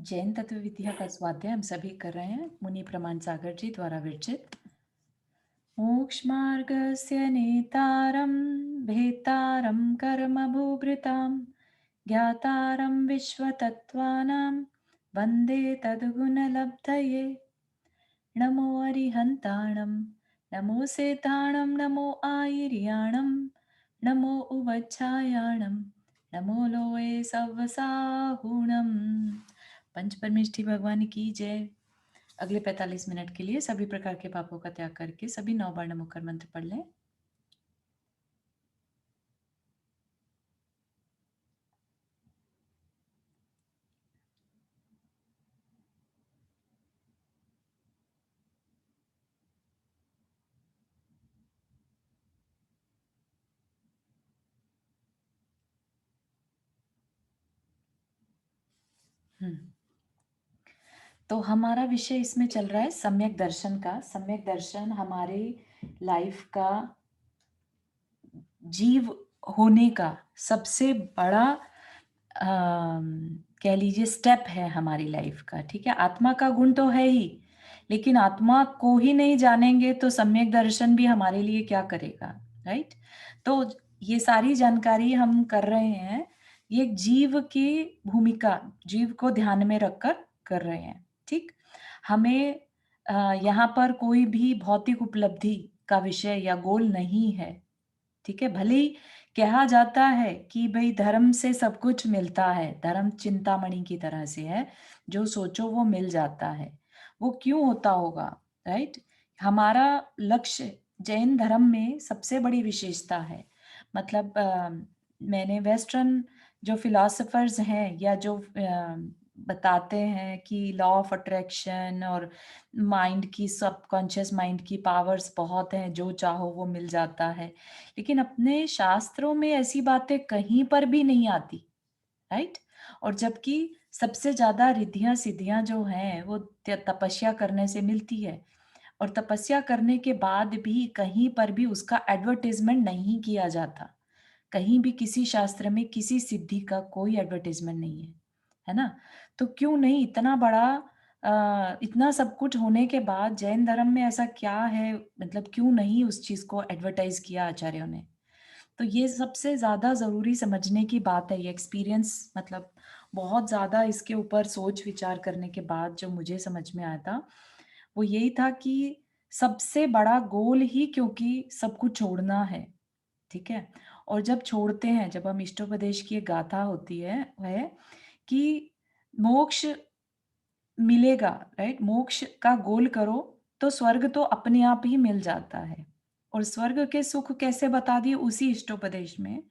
जैन तत्व विद्या का स्वाध्याय हम सभी कर रहे हैं मुनि प्रमाण सागर जी द्वारा विरचित। मोक्ष मार्गस्य नेतारं भेतारं कर्म भूभृतां ज्ञातारं विश्वतत्त्वानां वन्दे तद्गुणलब्धये। नमो अरिहन्ताणं नमो सेताणं नमो आयिर्याणं नमो उवच्छायाणं नमो लोये सव्वसाहुणम्। पंच परमेष्ठी भगवान की जय। अगले 45 मिनट के लिए सभी प्रकार के पापों का त्याग करके सभी 9 बार नमोकार मंत्र पढ़ लें। तो हमारा विषय इसमें चल रहा है सम्यक दर्शन का। सम्यक दर्शन हमारे लाइफ का जीव होने का सबसे बड़ा कह लीजिए स्टेप है हमारी लाइफ का। ठीक है, आत्मा का गुण तो है ही, लेकिन आत्मा को ही नहीं जानेंगे तो सम्यक दर्शन भी हमारे लिए क्या करेगा, राइट। तो ये सारी जानकारी हम कर रहे हैं, ये जीव की भूमिका, जीव को ध्यान में रखकर कर रहे हैं। ठीक, हमें यहाँ पर कोई भी भौतिक उपलब्धि का विषय या गोल नहीं है। ठीक है, भले ही कहा जाता है कि भाई धर्म से सब कुछ मिलता है, धर्म चिंतामणि की तरह से है, जो सोचो वो मिल जाता है। वो क्यों होता होगा, राइट। हमारा लक्ष्य जैन धर्म में सबसे बड़ी विशेषता है, मतलब मैंने वेस्टर्न जो फिलोसफर्स हैं या जो बताते हैं कि लॉ ऑफ अट्रैक्शन और माइंड की, सबकॉन्शियस माइंड की पावर्स बहुत हैं, जो चाहो वो मिल जाता है, लेकिन अपने शास्त्रों में ऐसी बातें कहीं पर भी नहीं आती, राइट। और जबकि सबसे ज्यादा रिद्धियां सिद्धियां जो हैं वो तपस्या करने से मिलती है, और तपस्या करने के बाद भी कहीं पर भी उसका एडवर्टाइजमेंट नहीं किया जाता। कहीं भी किसी शास्त्र में किसी सिद्धि का कोई एडवर्टाइजमेंट नहीं है ना। तो क्यों नहीं, इतना बड़ा इतना सब कुछ होने के बाद जैन धर्म में ऐसा क्या है, मतलब क्यों नहीं उस चीज को एडवर्टाइज किया आचार्यों ने। तो ये सबसे ज़्यादा ज़रूरी समझने की बात है, ये एक्सपीरियंस, मतलब बहुत ज़्यादा इसके ऊपर सोच विचार करने के बाद जो मुझे समझ में आया था, वो यही था कि सबसे बड़ा गोल ही क्योंकि सब कुछ छोड़ना है, ठीक है? और जब छोड़ते हैं, जब हम इष्टोपदेश की एक गाथा होती है, वह है कि मोक्ष मिलेगा, राइट? मोक्ष का गोल करो तो स्वर्ग तो अपने आप ही मिल जाता है। और स्वर्ग के सुख कैसे बता दिए उसी इष्टोपदेश में।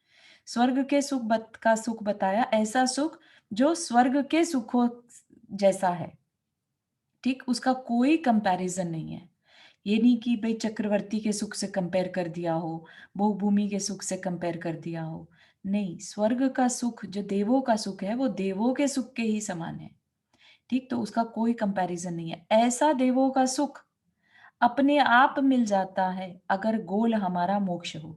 स्वर्ग के सुख बताया, ऐसा सुख जो स्वर्ग के सुखों जैसा है। ठीक, उसका कोई कंपैरिजन नहीं है। ये नहीं कि भाई चक्रवर्ती के सुख से कंपेयर कर दिया हो, भोग भूमि के सुख से कंपेयर कर दिया हो। नहीं, स्वर्ग का सुख जो देवों का सुख है वो देवों के सुख के ही समान है। ठीक, तो उसका कोई कंपैरिजन नहीं है। ऐसा देवों का सुख अपने आप मिल जाता है अगर गोल हमारा मोक्ष हो।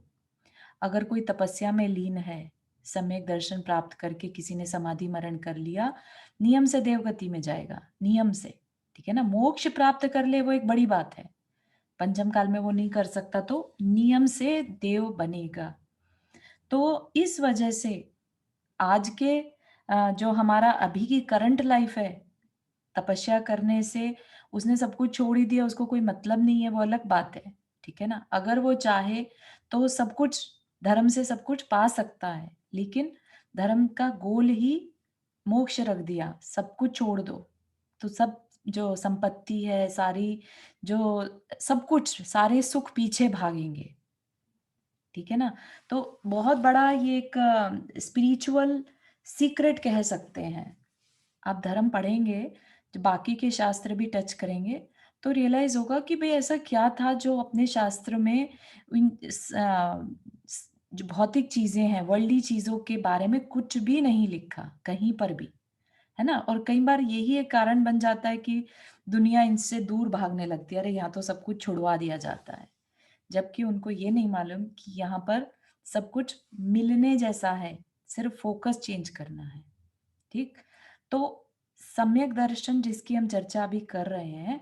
अगर कोई तपस्या में लीन है, सम्यक दर्शन प्राप्त करके किसी ने समाधि मरण कर लिया, नियम से देवगति में जाएगा, नियम से। ठीक है ना, मोक्ष प्राप्त कर ले वो एक बड़ी बात है। पंचम काल में वो नहीं कर सकता तो नियम से देव बनेगा। तो इस वजह से आज के जो हमारा अभी की करंट लाइफ है, तपस्या करने से उसने सब कुछ छोड़ ही दिया, उसको कोई मतलब नहीं है, वो अलग बात है। ठीक है ना? अगर वो चाहे तो सब कुछ, धर्म से सब कुछ पा सकता है, लेकिन धर्म का गोल ही मोक्ष रख दिया, सब कुछ छोड़ दो। तो सब जो संपत्ति है, सारी जो सब कुछ, सारे सुख पीछे भागेंगे। ठीक है ना? तो बहुत बड़ा ये एक स्पिरिचुअल सीक्रेट कह सकते हैं। आप धर्म पढ़ेंगे, जो बाकी के शास्त्र भी टच करेंगे, तो रियलाइज़ होगा कि भई ऐसा क्या था जो अपने शास्त्र में जो भौतिक चीज़ें हैं, वर्ल्डली चीज़ों के बारे में कुछ भी नहीं लिखा, कहीं पर भी, है ना? और कई बार यही एक कारण बन जाता है कि दुनिया इनसे दूर भागने लगती है, अरे यहाँ तो सब कुछ छुड़वा दिया जाता है। जबकि उनको ये नहीं मालूम कि यहाँ पर सब कुछ मिलने जैसा है, सिर्फ़ फ़ोकस चेंज करना है। ठीक? तो सम्यक दर्शन जिसकी हम चर्चा अभी कर रहे हैं,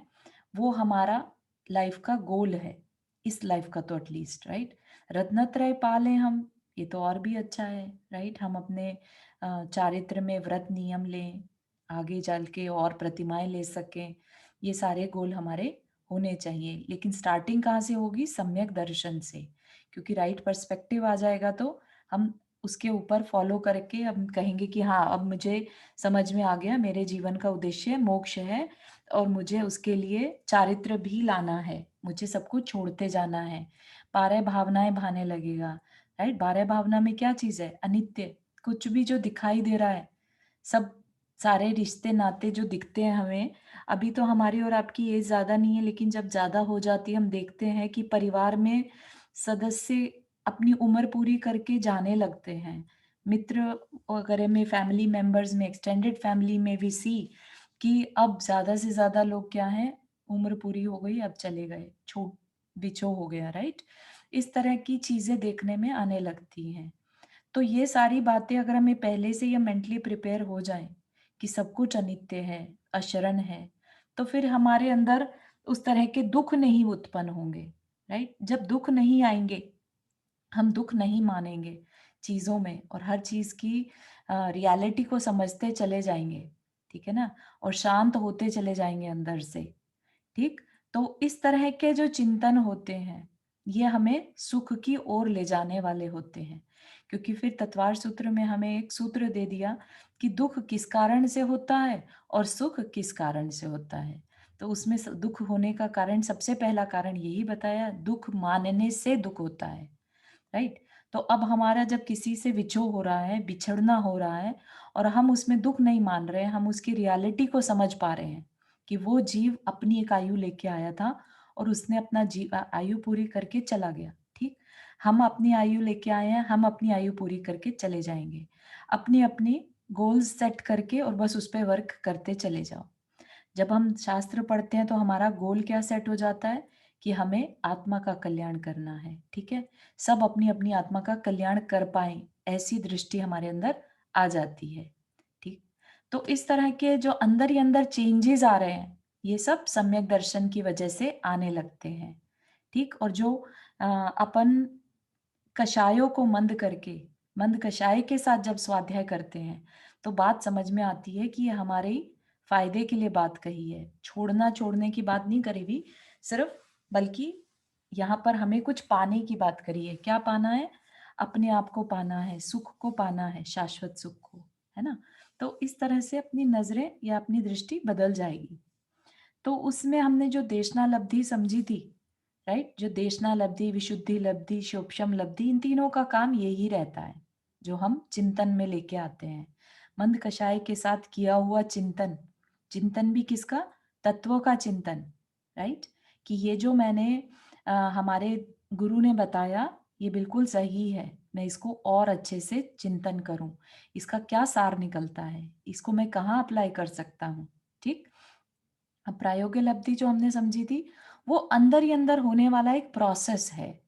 वो हमारा लाइफ का गोल है, इस लाइफ का तो एटलीस्ट, राइट? रत्नत्रय पा लें हम, ये तो और भी अच्छा है, राइट? हम अपने चारित्र में व्रत नियम लें, आगे चल के और प्रतिमाएं ले सकें, ये सारे गोल हमारे होने चाहिए। लेकिन स्टार्टिंग कहाँ से होगी? सम्यक दर्शन से, क्योंकि राइट पर्सपेक्टिव आ जाएगा तो हम उसके ऊपर फॉलो करके हम कहेंगे कि हाँ, अब मुझे समझ में आ गया, मेरे जीवन का उद्देश्य मोक्ष है और मुझे उसके लिए चारित्र भी लाना है, मुझे सब कुछ छोड़ते जाना है। बारह भावनाएं भाने लगेगा, राइट? बारह भावना में क्या चीज है? अनित्य। कुछ भी जो दिखाई दे रहा है, सब सारे रिश्ते नाते जो दिखते हैं हमें, अभी तो हमारी और आपकी एज ज्यादा नहीं है, लेकिन जब ज्यादा हो जाती है हम देखते हैं कि परिवार में सदस्य अपनी उम्र पूरी करके जाने लगते हैं। मित्र वगैरह में, फैमिली मेंबर्स में, एक्सटेंडेड फैमिली में भी सी कि अब ज्यादा से ज्यादा लोग क्या है, उम्र पूरी हो गई अब चले गए, छूट बिछो हो गया, राइट? इस तरह की चीजें देखने में आने लगती हैं। तो ये सारी बातें अगर हमें पहले से ये मेंटली प्रिपेयर हो जाए कि सब कुछ अनित्य है, अशरण है, तो फिर हमारे अंदर उस तरह के दुख नहीं उत्पन्न होंगे, राइट? जब दुख नहीं आएंगे, हम दुख नहीं मानेंगे चीजों में और हर चीज की रियलिटी को समझते चले जाएंगे, ठीक है ना? और शांत होते चले जाएंगे अंदर से, ठीक? तो इस तरह के जो चिंतन होते हैं, ये हमें सुख की ओर ले जाने वाले होते हैं, क्योंकि फिर तत्वार सूत्र में हमें एक सूत्र दे दिया कि दुख किस कारण से होता है और सुख किस कारण से होता है। तो उसमें दुख होने का कारण, सबसे पहला कारण यही बताया, दुख मानने से दुख होता है, राइट? तो अब हमारा जब किसी से विछोह हो रहा है, बिछड़ना हो रहा है और हम उसमें दुख नहीं मान रहे हैं, हम उसकी रियलिटी को समझ पा रहे हैं कि वो जीव अपनी एक आयु लेके आया था और उसने अपना आयु पूरी करके चला गया, ठीक? हम अपनी आयु लेके आए हैं, हम अपनी आयु पूरी करके चले जाएंगे। अपनी अपनी गोल्स सेट करके और बस उस पर वर्क करते चले जाओ। जब हम शास्त्र पढ़ते हैं तो हमारा गोल क्या सेट हो जाता है कि हमें आत्मा का कल्याण करना है, ठीक है? सब अपनी अपनी आत्मा का कल्याण कर पाए, ऐसी दृष्टि हमारे अंदर आ जाती है, ठीक? तो इस तरह के जो अंदर ही अंदर चेंजेस आ रहे हैं, ये सब सम्यक दर्शन की वजह से आने लगते हैं, ठीक? और जो अपन कषायों को मंद करके, मंद कषाय के साथ जब स्वाध्याय करते हैं, तो बात समझ में आती है कि ये हमारे ही फायदे के लिए बात कही है। छोड़ना छोड़ने की बात नहीं करी हुई सिर्फ, बल्कि यहाँ पर हमें कुछ पाने की बात करी है। क्या पाना है? अपने आप को पाना है, सुख को पाना है, शाश्वत सुख को, है ना? तो इस तरह से अपनी नजरें या अपनी दृष्टि बदल जाएगी। तो उसमें हमने जो देशना लब्धि समझी थी, राइट? जो देशना लब्धि, विशुद्धि लब्धि, शोपशम लब्धि, इन तीनों का काम यही रहता है जो हम चिंतन में लेके आते हैं। मंद कषाय के साथ किया हुआ चिंतन, चिंतन भी किसका? तत्वों का चिंतन, राइट? कि ये जो मैंने हमारे गुरु ने बताया, ये बिल्कुल सही है, मैं इसको और अच्छे से चिंतन करूं, इसका क्या सार निकलता है, इसको मैं कहाँ अप्लाई कर सकता हूँ, ठीक? अब प्रायोगिक लब्धि जो हमने समझी थी, वो अंदर ही अंदर होने वाला एक प्रोसेस है,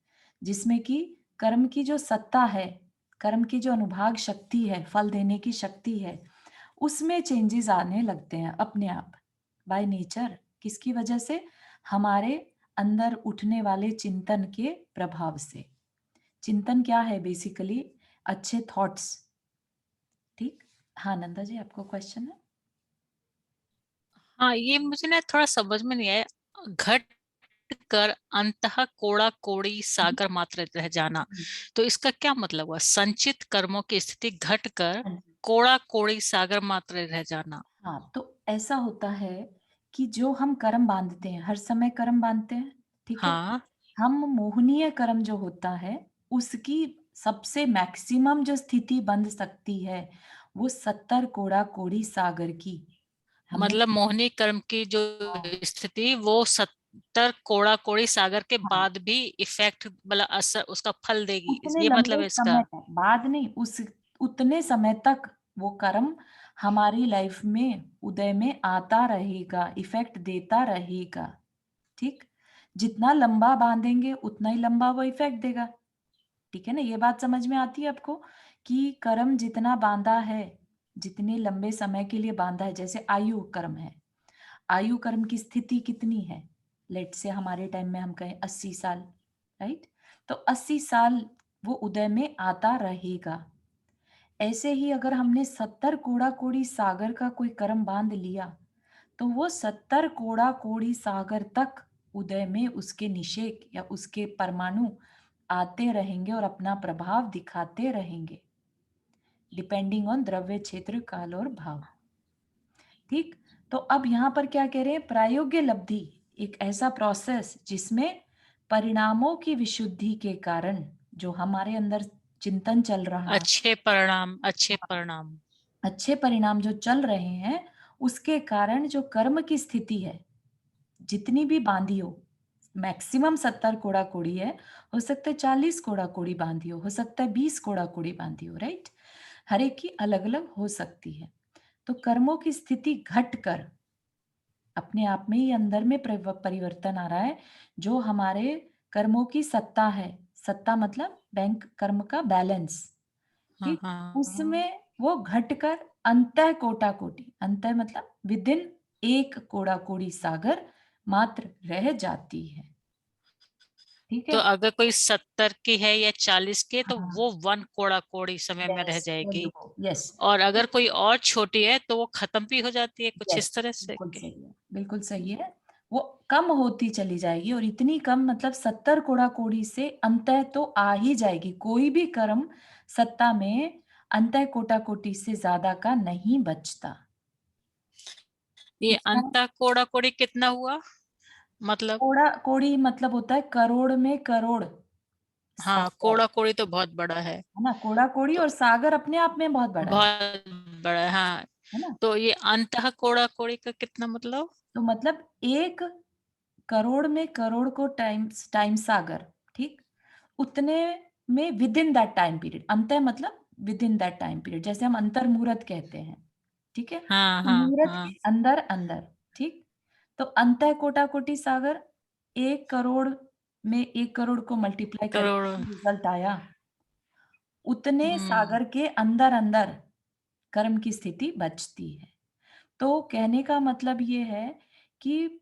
जिसमें कि कर्म की जो सत्ता है, कर्म की जो अनुभाग शक्ति है, फल देने की शक्ति है, उसमें चेंजेस आने लगते हैं अपने आप, बाय नेचर। किसकी वजह से? हमारे अंदर उठने वाले चिंतन के प्रभाव से। चिंतन क्या है? बेसिकली अच्छे थॉट्स, ठीक? हाँ नंदा जी, आपको क्वेश्चन है? हाँ, ये मुझे ना थोड़ा समझ में नहीं आया। घट कर अंतः कोड़ा कोड़ी हम्म, सागर मात्र रह जाना, हम्म, तो इसका क्या मतलब हुआ? संचित कर्मों की स्थिति घट कर हाँ जी। कोड़ा कोड़ी सागर मात्र रह जाना। हाँ, तो ऐसा होता है कि जो हम कर्म बांधते हैं, हर समय कर्म बांधते हैं, ठीक है? हाँ, हम मोहनीय कर्म जो होता है, उसकी सबसे मैक्सिमम जो स्थिति बन सकती है, वो 70 कोड़ा कोड़ी सागर की। हमने मतलब मोहिनी कर्म की जो हाँ, स्थिति वो 70 कोड़ा कोड़ी सागर के हाँ, बाद भी इफेक्ट, मतलब असर, उसका फल देगी, उतने ये मतलब लंबे है इसका। समय तक, बाद नहीं, उस उतने समय तक वो कर्म हमारी लाइफ में उदय में आता रहेगा, इफेक्ट देता रहेगा, ठीक? जितना लंबा बांधेंगे उतना ही लंबा वो इफेक्ट देगा, ठीक है ना? ये बात समझ में आती है आपको कि कर्म जितना बांधा है, जितने लंबे समय के लिए बांधा है, जैसे आयु कर्म है, आयु कर्म की स्थिति कितनी है, लेट से हमारे टाइम में हम कहें 80 साल, राइट? तो 80 साल वो उदय में आता रहेगा। ऐसे ही अगर हमने 70 कोड़ा कोड़ी सागर का कोई कर्म बांध लिया, तो वो 70 कोड़ा कोड़ी सागर तक उदय में उसके निषेक या उसके परमाणु आते रहेंगे और अपना प्रभाव दिखाते रहेंगे, डिपेंडिंग ऑन द्रव्य, क्षेत्र, काल और भाव। ठीक, तो अब यहाँ पर क्या कह रहे हैं, प्रायोग्य लब्धि एक ऐसा प्रोसेस जिसमें परिणामों की विशुद्धि के कारण जो हमारे अंदर चिंतन चल रहा, अच्छे परिणाम, अच्छे परिणाम। अच्छे परिणाम जो चल रहे हैं, उसके कारण जो कर्म की स्थिति है, जितनी भी बांधी मैक्सिमम 70 कोड़ा कोड़ी है, हो सकता है 40 कोड़ा कोड़ी बांधी हो सकता है 20 कोड़ा कोड़ी बांधी हो, राइट? हर एक की अलग अलग हो सकती है। तो कर्मों की स्थिति घट कर अपने आप में ही अंदर में परिवर्तन आ रहा है, जो हमारे कर्मों की सत्ता है, सत्ता मतलब बैंक कर्म का बैलेंस, हाँ ठीक, हाँ। उसमें वो घटकर अंतः कोटा कोटि, अंतः मतलब विद इन एक कोड़ा कोड़ी सागर मात्र रह जाती है। ठीक तो है, अगर कोई 70 की है या 40 की है तो हाँ, वो 1 कोड़ा कोड़ी समय में रह यस, जाएगी। यस, और अगर कोई और छोटी है तो वो खत्म भी हो जाती है, कुछ यस, इस तरह से बिल्कुल के। सही है, बिल्कुल सही है। वो कम होती चली जाएगी और इतनी कम मतलब 70 कोड़ा कोड़ी से अंतः तो आ ही जाएगी। कोई भी कर्म सत्ता में अंतः कोटा कोटि से ज्यादा का नहीं बचता। ये इसका अंतः कोड़ा कोड़ी कितना हुआ, मतलब? कोड़ा कोड़ी मतलब होता है करोड़ में करोड़ हाँ, सागर, कोड़ा कोड़ी तो बहुत बड़ा है। है ना? कोड़ा कोड़ी तो और सागर अपने आप में बहुत बड़ा बहुत बड़ा है, हाँ। है ना? तो ये अंतः कोड़ा कोड़ी का कितना मतलब? तो मतलब एक करोड़ में करोड़ को टाइम्स टाइम सागर, ठीक, उतने में with in that time period, अंत मतलब with in that time period, जैसे हम अंतर मुहूर्त कहते हैं, ठीक है, हाँ तो हाँ मुहूर्त के हाँ। अंदर अंदर, ठीक, तो अंत कोटा कोटि सागर, 1 करोड़ में 1 करोड़ को मल्टीप्लाई करोड़। करके रिजल्ट आया, उतने हम्म। सागर के अंदर अंदर कर्म की स्थिति बचती है। तो कहने का मतलब ये है कि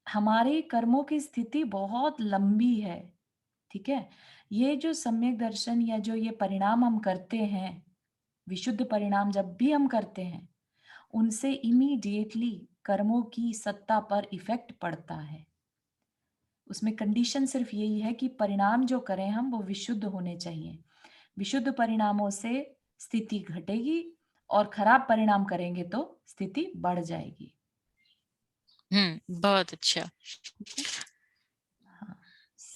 हमारे कर्मों की स्थिति बहुत लंबी है, ठीक है? ये जो सम्यक दर्शन या जो ये परिणाम हम करते हैं, विशुद्ध परिणाम जब भी हम करते हैं, उनसे इमीडिएटली कर्मों की सत्ता पर इफेक्ट पड़ता है। उसमें कंडीशन सिर्फ यही है कि परिणाम जो करें हम वो विशुद्ध होने चाहिए। विशुद्ध परिणामों से स्थिति घटेगी और खराब परिणाम करेंगे तो स्थिति बढ़ जाएगी। बहुत अच्छा। ठीक है? हाँ,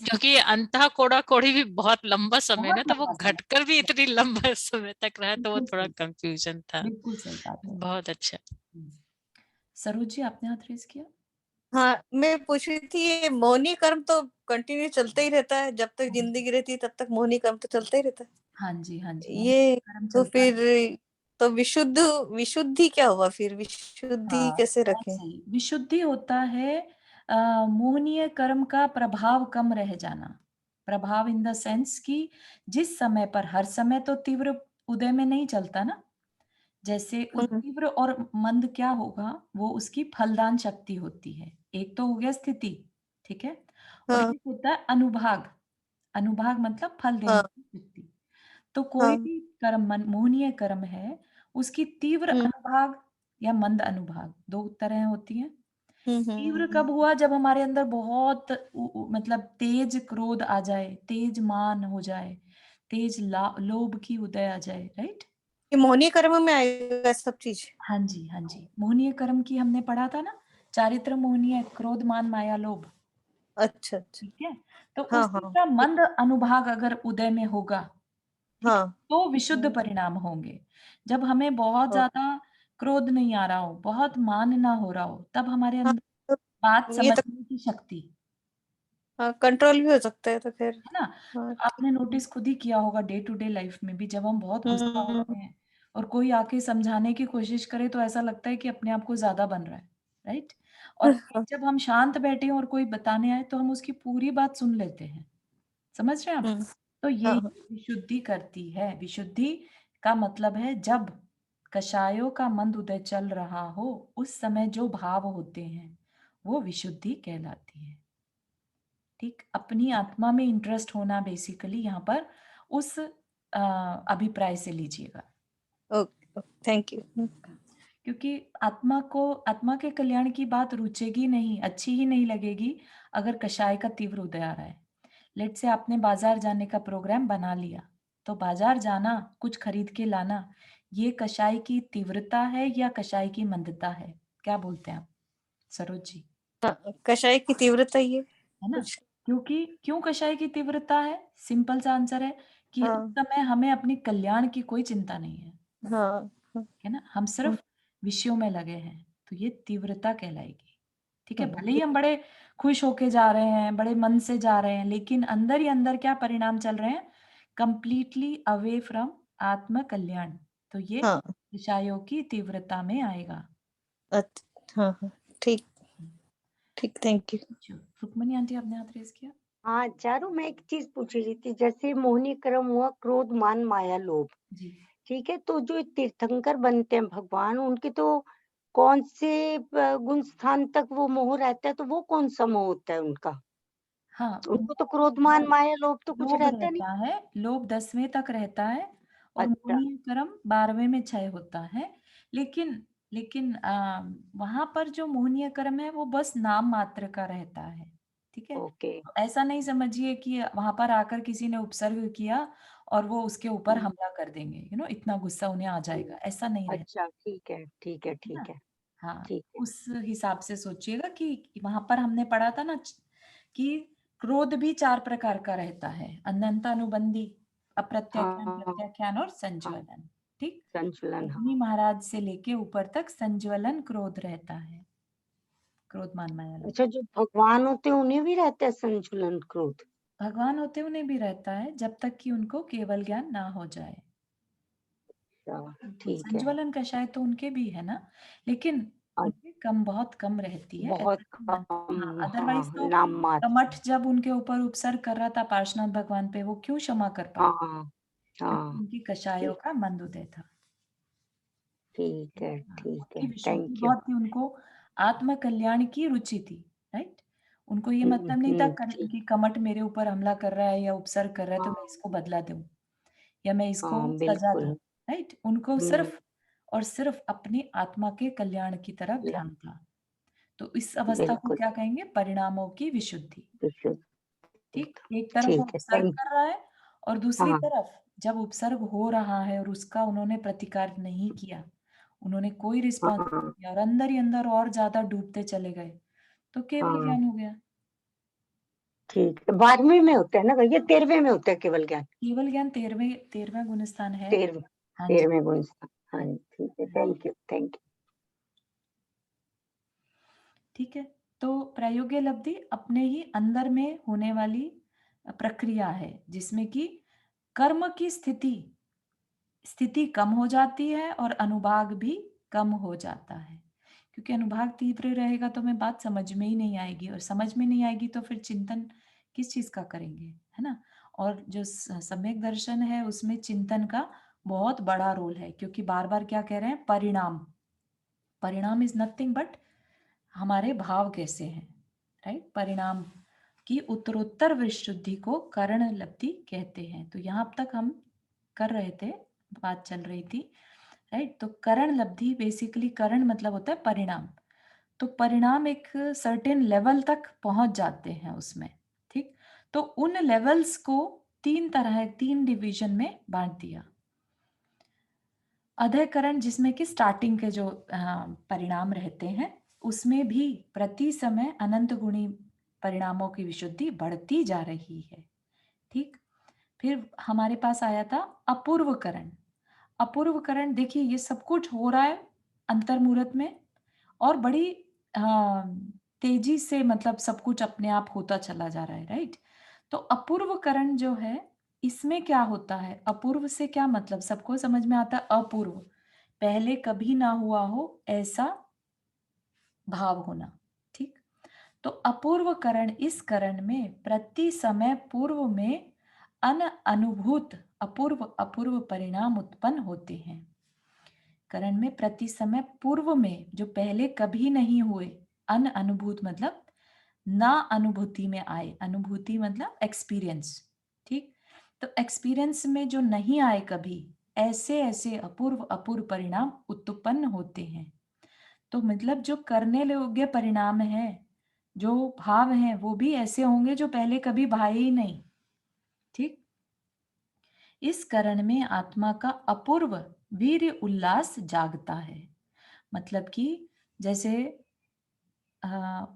क्योंकि ये अंतः कोड़ा कोड़ी भी बहुत लंबा समय बहुत ना, तो वो लंबा समय, घटकर भी इतनी लंबा समय तक रहा, तो वो बिल्कुल थोड़ा सही, कंफ्यूजन था। बिल्कुल सही बात है। बहुत अच्छा। हम्म। सरोज जी, आपने हाथ रेज किया। हाँ, मैं पूछ रही थी ये मोहनी कर्म तो कंटिन्यू चलता ही रहता है, जब तक हाँ जी, जिंदगी रहती है तब तक मोहनी कर्म तो चलता ही रहता है। हाँ जी, हाँ जी, मोहन ये कर्म तो चलता फिर है। तो विशुद्धि क्या हुआ, फिर विशुद्धि हाँ, कैसे बहुत रखें? सही। विशुद्धि होता है मोहनीय कर्म का प्रभाव कम रह जाना। प्रभाव इन द सेंस कि जिस समय पर, हर समय तो तीव्र उदय में नहीं चलता ना। जैसे हम्म, तीव्र और मंद क्या होगा, वो उसकी फलदान शक्ति होती है। एक तो हो गया स्थिति, ठीक है, और हाँ एक होता है अनुभाग। अनुभाग मतलब फल देने हाँ की शक्ति। तो कोई हाँ। भी कर्म मोहनीय कर्म है, उसकी तीव्र हम्म अनुभाग या मंद अनुभाग दो तरह होती हैं। तीव्र हम्म। कब हुआ, जब हमारे अंदर बहुत मतलब तेज क्रोध आ जाए, तेज मान हो जाए, तेज लोभ की उदय आ जाए, राइट? ये मोहनी कर्म में आएगा सब चीज? हाँ जी, हाँ जी, मोहनीय कर्म की हमने पढ़ा था ना, चारित्र मोहनीय, क्रोध मान माया लोभ, अच्छा अच्छा। ठीक है, तो हाँ उसी हाँ का ठीक। मंद अनुभाग अगर उदय में होगा, ठीक है, हाँ। तो विशुद्ध हम्म, परिणाम होंगे। जब हमें बहुत ओ, ज्यादा क्रोध नहीं आ रहा हो, बहुत मान ना हो रहा हो, तब हमारे हाँ अंदर बात ये तो समझने की शक्ति, हाँ कंट्रोल भी हो सकता है तो फिर। है ना? हाँ तो ठीक आपने है। नोटिस खुद ही किया होगा डे टू डे लाइफ में भी, जब हम बहुत गुस्सा हम्म होते हैं और कोई आके समझाने की कोशिश करे तो ऐसा लगता है कि अपने आप को ज्यादा बन रहा है, राइट? और फिर हाँ जब हम शांत बैठे हों और कोई बताने आए तो हम उसकी पूरी बात सुन लेते हैं। समझ रहे हैं आप? हम्म, तो हाँ यही हाँ। विशुद्धि करती है। विशुद्धि का मतलब है जब कषायों का मंद उदय चल रहा हो, उस समय जो भाव होते हैं वो विशुद्धि कहलाती है। ठीक, अपनी आत्मा में इंटरेस्ट होना बेसिकली यहाँ पर उस अभिप्राय से लीजिएगा, ओके, थैंक यू। क्योंकि आत्मा के कल्याण की बात रुचेगी नहीं, अच्छी ही नहीं लगेगी अगर कषाय का तीव्र उदय आ रहा है। लेट से आपने बाजार जाने का प्रोग्राम बना लिया, तो बाजार जाना, कुछ खरीद के लाना, ये कषाय की तीव्रता है या कषाय की मंदता है? क्या बोलते हैं आप सरोज जी? कषाय की तीव्रता ये है ना? कुछ। क्योंकि क्यों कषाय की तीव्रता है? सिंपल सा आंसर है कि उस हाँ समय हमें अपने कल्याण की कोई चिंता नहीं है, हाँ है ना? हम सिर्फ विषयों में लगे हैं, तो ये तीव्रता कहलाएगी। ठीक है, भले ही हम बड़े खुश होके जा रहे हैं, बड़े मन से जा रहे हैं, लेकिन अंदर ही अंदर क्या परिणाम चल रहे हैं? कंप्लीटली अवे फ्रॉम आत्म कल्याण। तो ये हाँ विषयों की तीव्रता में आएगा। हाँ हाँ, ठीक ठीक, थैंक यू। रुक्मणी आंटी, आपने हाथ रेज किया? हाँ चारू, मैं एक चीज पूछ रही थी, जैसे मोहिनी क्रम हुआ क्रोध मान माया लोभ, जी। ठीक है, तो जो तीर्थंकर बनते हैं भगवान, उनके तो कौन से गुण स्थान तक वो मोह रहता है, तो वो कौन सा मोह होता है उनका? हाँ, उनको तो क्रोध मान माया लोभ तो कुछ लोभ रहता नहीं। रहता है, लोभ 10वें तक रहता है और अच्छा, मोहिनी कर्म 12वें में क्षय होता है। लेकिन लेकिन वहां पर जो मोहनीय कर्म है वो बस नाम मात्र का रहता है। ठीक है, ओके। तो ऐसा नहीं समझिए कि वहां पर आकर किसी ने उपसर्ग किया और वो उसके ऊपर हमला कर देंगे, इतना गुस्सा उन्हें आ जाएगा, ऐसा नहीं रहता। अच्छा, ठीक है ठीक है है ना? ठीक है हाँ, ठीक है। उस हिसाब से सोचिएगा कि वहां पर हमने पढ़ा था ना कि क्रोध भी 4 प्रकार का रहता है, अनंतानुबंधी, अप्रत्याख्यान, हाँ प्रत्याख्यान और हाँ, संज्वलन। ठीक, संचलन, अग्नि हाँ। महाराज से लेके ऊपर तक संज्वलन क्रोध रहता है, क्रोध मान माया लोभ। अच्छा, जो भगवान होते हैं उन्हें भी रहता है संचलन क्रोध? भगवान होते उन्हें भी रहता है जब तक कि उनको केवल ज्ञान ना हो जाए। अच्छा, बिल्कुल, ठीक है। संज्वलन का शायद तो उनके भी है ना, लेकिन उनकी कम, बहुत कम रहती है। बहुत हाँ, कम, अदरवाइज हाँ, तो नाम मात्र। कमठ जब उनके ऊपर उपसर्ग कर रहा था पार्श्वनाथ भगवान पे, वो क्यों क्षमा कर पाए? हाँ क्योंकि हाँ, उनकी कषायों ठीक का मंद उदय था। ठीक है हाँ, ठीक उनकी है, विशुद्धि थैंक यू। बहुत थी, उनको आत्म कल्याण की रुचि थी। राइट, उनको ये मतलब नहीं था ठीक। कि कमठ मेरे ऊपर हमला कर रहा है या उपसर्ग कर रहा है तो मैं हाँ इसको बदला दूं या मैं इसको हाँ, सजा दूं। बिल्कुल। राइट, उनको हम्म, सिर्फ और सिर्फ अपनी आत्मा के कल्याण की तरफ ल- ध्यान था। तो इस अवस्था को बिल्कुल क्या कहेंगे? परिणामों की विशुद्धि। विशुद्ध। ठीक, एक तरफ वो ठीक है, उपसर्ग थैंक। कर रहा है और दूसरी हाँ तरफ जब उपसर्ग हो रहा है और उसका उन्होंने प्रतिकार नहीं किया, उन्होंने कोई रिस्पॉन्स नहीं हाँ किया और अंदर ही अंदर और ज्यादा डूबते चले गए, तो केवल हाँ, ज्ञान हो गया। ठीक है। 12वें में होता है ना भैया, 13वें में होता है केवल ज्ञान? केवल ज्ञान 13वां गुणस्थान है। 13वें, हाँ जी। 13वें गुण। हाँ जी, ठीक है, थैंक यू थैंक यू। ठीक है, तो प्रायोग्य लब्धि अपने ही अंदर में होने वाली प्रक्रिया है जिसमें कि कर्म की स्थिति कम हो जाती है और अनुभाग भी कम हो जाता है। क्योंकि अनुभाग तीव्र रहेगा तो हमें बात समझ में ही नहीं आएगी और समझ में नहीं आएगी तो फिर चिंतन किस चीज का करेंगे, है ना? और जो सम्यक दर्शन है उसमें चिंतन का बहुत बड़ा रोल है, क्योंकि बार बार क्या कह रहे हैं? परिणाम। परिणाम इज नथिंग बट हमारे भाव कैसे हैं। राइट, परिणाम की उत्तरोत्तर विशुद्धि को करण लब्धि कहते हैं। तो यहाँ तक हम कर रहे थे, बात चल रही थी। राइट, तो करण लब्धि बेसिकली, करण मतलब होता है परिणाम। तो परिणाम एक सर्टेन लेवल तक पहुंच जाते हैं उसमें। ठीक, तो उन लेवल्स को 3 डिवीजन में बांट दिया। अधःकरण, जिसमें कि स्टार्टिंग के जो परिणाम रहते हैं, उसमें भी प्रति समय अनंत गुणी परिणामों की विशुद्धि बढ़ती जा रही है। ठीक, फिर हमारे पास आया था अपूर्वकरण। अपूर्वकरण, देखिए ये सब कुछ हो रहा है अंतर्मुहूर्त में और बड़ी तेजी से, मतलब सब कुछ अपने आप होता चला जा रहा है। राइट, तो अपूर्वकरण जो है, इसमें क्या होता है? अपूर्व से क्या मतलब? सबको समझ में आता है अपूर्व, पहले कभी ना हुआ हो ऐसा भाव होना। ठीक, तो अपूर्व करण, इस करण में प्रति समय पूर्व में अन अनुभूत अपूर्व अपूर्व परिणाम उत्पन्न होते हैं। करण में प्रति समय पूर्व में जो पहले कभी नहीं हुए, अनुभूत मतलब ना अनुभूति में आए, अनुभूति मतलब एक्सपीरियंस, ठीक। तो एक्सपीरियंस में जो नहीं आए कभी, ऐसे ऐसे अपूर्व अपूर्व परिणाम उत्पन्न होते हैं। तो मतलब जो करने योग्य परिणाम है, जो भाव हैं, वो भी ऐसे होंगे जो पहले कभी भाए ही नहीं, ठीक। इस करण में आत्मा का अपूर्व वीर उल्लास जागता है। मतलब कि जैसे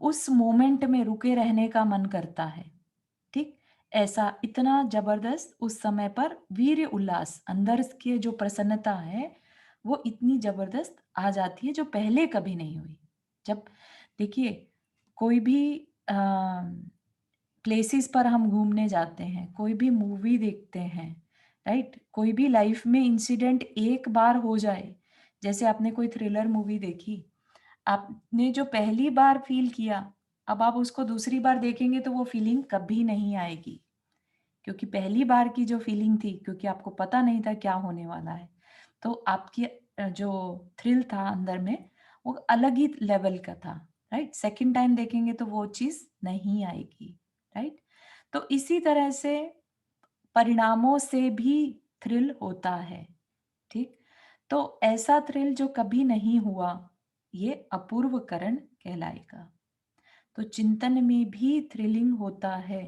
उस मोमेंट में रुके रहने का मन करता है, ठीक। ऐसा इतना जबरदस्त उस समय पर वीर उल्लास, अंदर की जो प्रसन्नता है वो इतनी जबरदस्त आ जाती है जो पहले कभी नहीं हुई। जब देखिए कोई भी प्लेसेस पर हम घूमने जाते हैं, कोई भी मूवी देखते हैं, राइट, कोई भी लाइफ में इंसिडेंट एक बार हो जाए, जैसे आपने कोई थ्रिलर मूवी देखी, आपने जो पहली बार फील किया, अब आप उसको दूसरी बार देखेंगे तो वो फीलिंग कभी नहीं आएगी, क्योंकि पहली बार की जो फीलिंग थी, क्योंकि आपको पता नहीं था क्या होने वाला है, तो आपकी जो थ्रिल था अंदर में वो अलग ही लेवल का था, राइट। सेकंड टाइम देखेंगे तो वो चीज नहीं आएगी, राइट। तो इसी तरह से परिणामों से भी थ्रिल होता है, ठीक। तो ऐसा थ्रिल जो कभी नहीं हुआ, ये अपूर्व करण कहलाएगा। तो चिंतन में भी थ्रिलिंग होता है,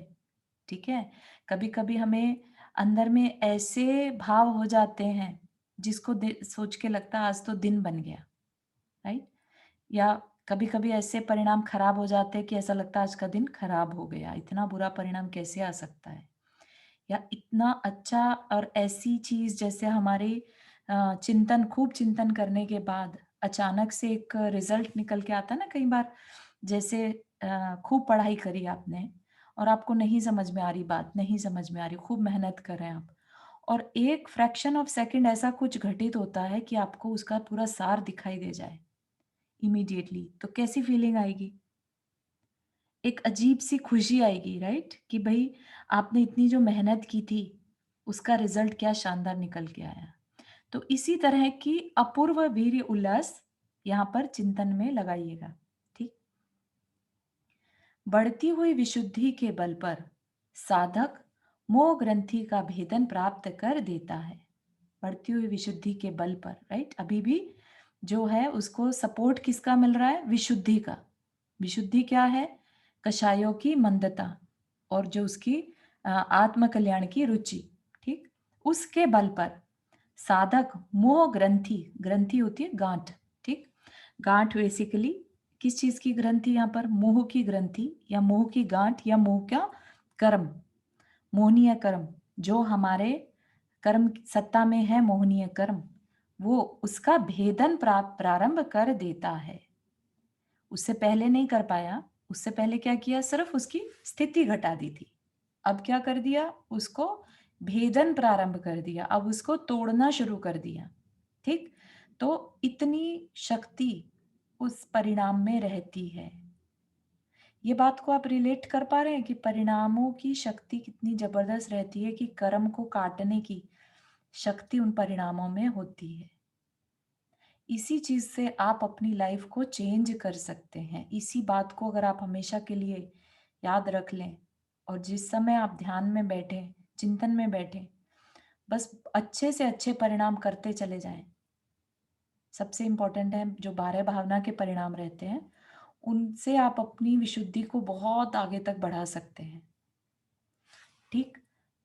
ठीक है। कभी कभी हमें अंदर में ऐसे भाव हो जाते हैं जिसको सोच के लगता है आज तो दिन बन गया, राइट। या कभी कभी ऐसे परिणाम खराब हो जाते हैं कि ऐसा लगता है आज का दिन खराब हो गया, इतना बुरा परिणाम कैसे आ सकता है। या इतना अच्छा, और ऐसी चीज जैसे हमारे चिंतन, खूब चिंतन करने के बाद अचानक से एक रिजल्ट निकल के आता है ना कई बार, जैसे खूब पढ़ाई करी आपने और आपको नहीं समझ में आ रही बात, नहीं समझ में आ रही, खूब मेहनत कर रहे हैं आप, और एक फ्रैक्शन ऑफ सेकंड ऐसा कुछ घटित होता है कि आपको उसका पूरा सार दिखाई दे जाए इमीडिएटली, तो कैसी फीलिंग आएगी? एक अजीब सी खुशी आएगी, राइट, कि भाई आपने इतनी जो मेहनत की थी उसका रिजल्ट क्या शानदार निकल के आया। तो इसी तरह की अपूर्व वीर्य उल्लास यहाँ पर चिंतन में लगाइएगा, ठीक। बढ़ती हुई विशुद्धि के बल पर साधक मोह ग्रंथि का भेदन प्राप्त कर देता है। बढ़ती हुई विशुद्धि के बल पर, राइट, अभी भी जो है उसको सपोर्ट किसका मिल रहा है? विशुद्धि का। विशुद्धि क्या है? कषायों की मंदता और जो उसकी आत्म कल्याण की रुचि, ठीक। उसके बल पर साधक मोह ग्रंथि, ग्रंथि होती है गांठ, ठीक। गांठ बेसिकली किस चीज की ग्रंथि? यहाँ पर मोह की ग्रंथि या मोह की गांठ या मोह का कर्म, मोहनीय कर्म, जो हमारे कर्म सत्ता में है, मोहनीय कर्म, वो उसका भेदन प्रारंभ कर देता है। उससे पहले नहीं कर पाया, उससे पहले क्या किया? सिर्फ उसकी स्थिति घटा दी थी। अब क्या कर दिया? उसको भेदन प्रारंभ कर दिया, अब उसको तोड़ना शुरू कर दिया, ठीक। तो इतनी शक्ति उस परिणाम में रहती है। ये बात को आप रिलेट कर पा रहे हैं कि परिणामों की शक्ति कितनी जबरदस्त रहती है, कि कर्म को काटने की शक्ति उन परिणामों में होती है। इसी चीज से आप अपनी लाइफ को चेंज कर सकते हैं। इसी बात को अगर आप हमेशा के लिए याद रख लें और जिस समय आप ध्यान में बैठे, चिंतन में बैठे, बस अच्छे से अच्छे परिणाम करते चले जाएं। सबसे इंपॉर्टेंट है जो 12 भावना के परिणाम रहते हैं, उनसे आप अपनी विशुद्धि को बहुत आगे तक बढ़ा सकते हैं, ठीक।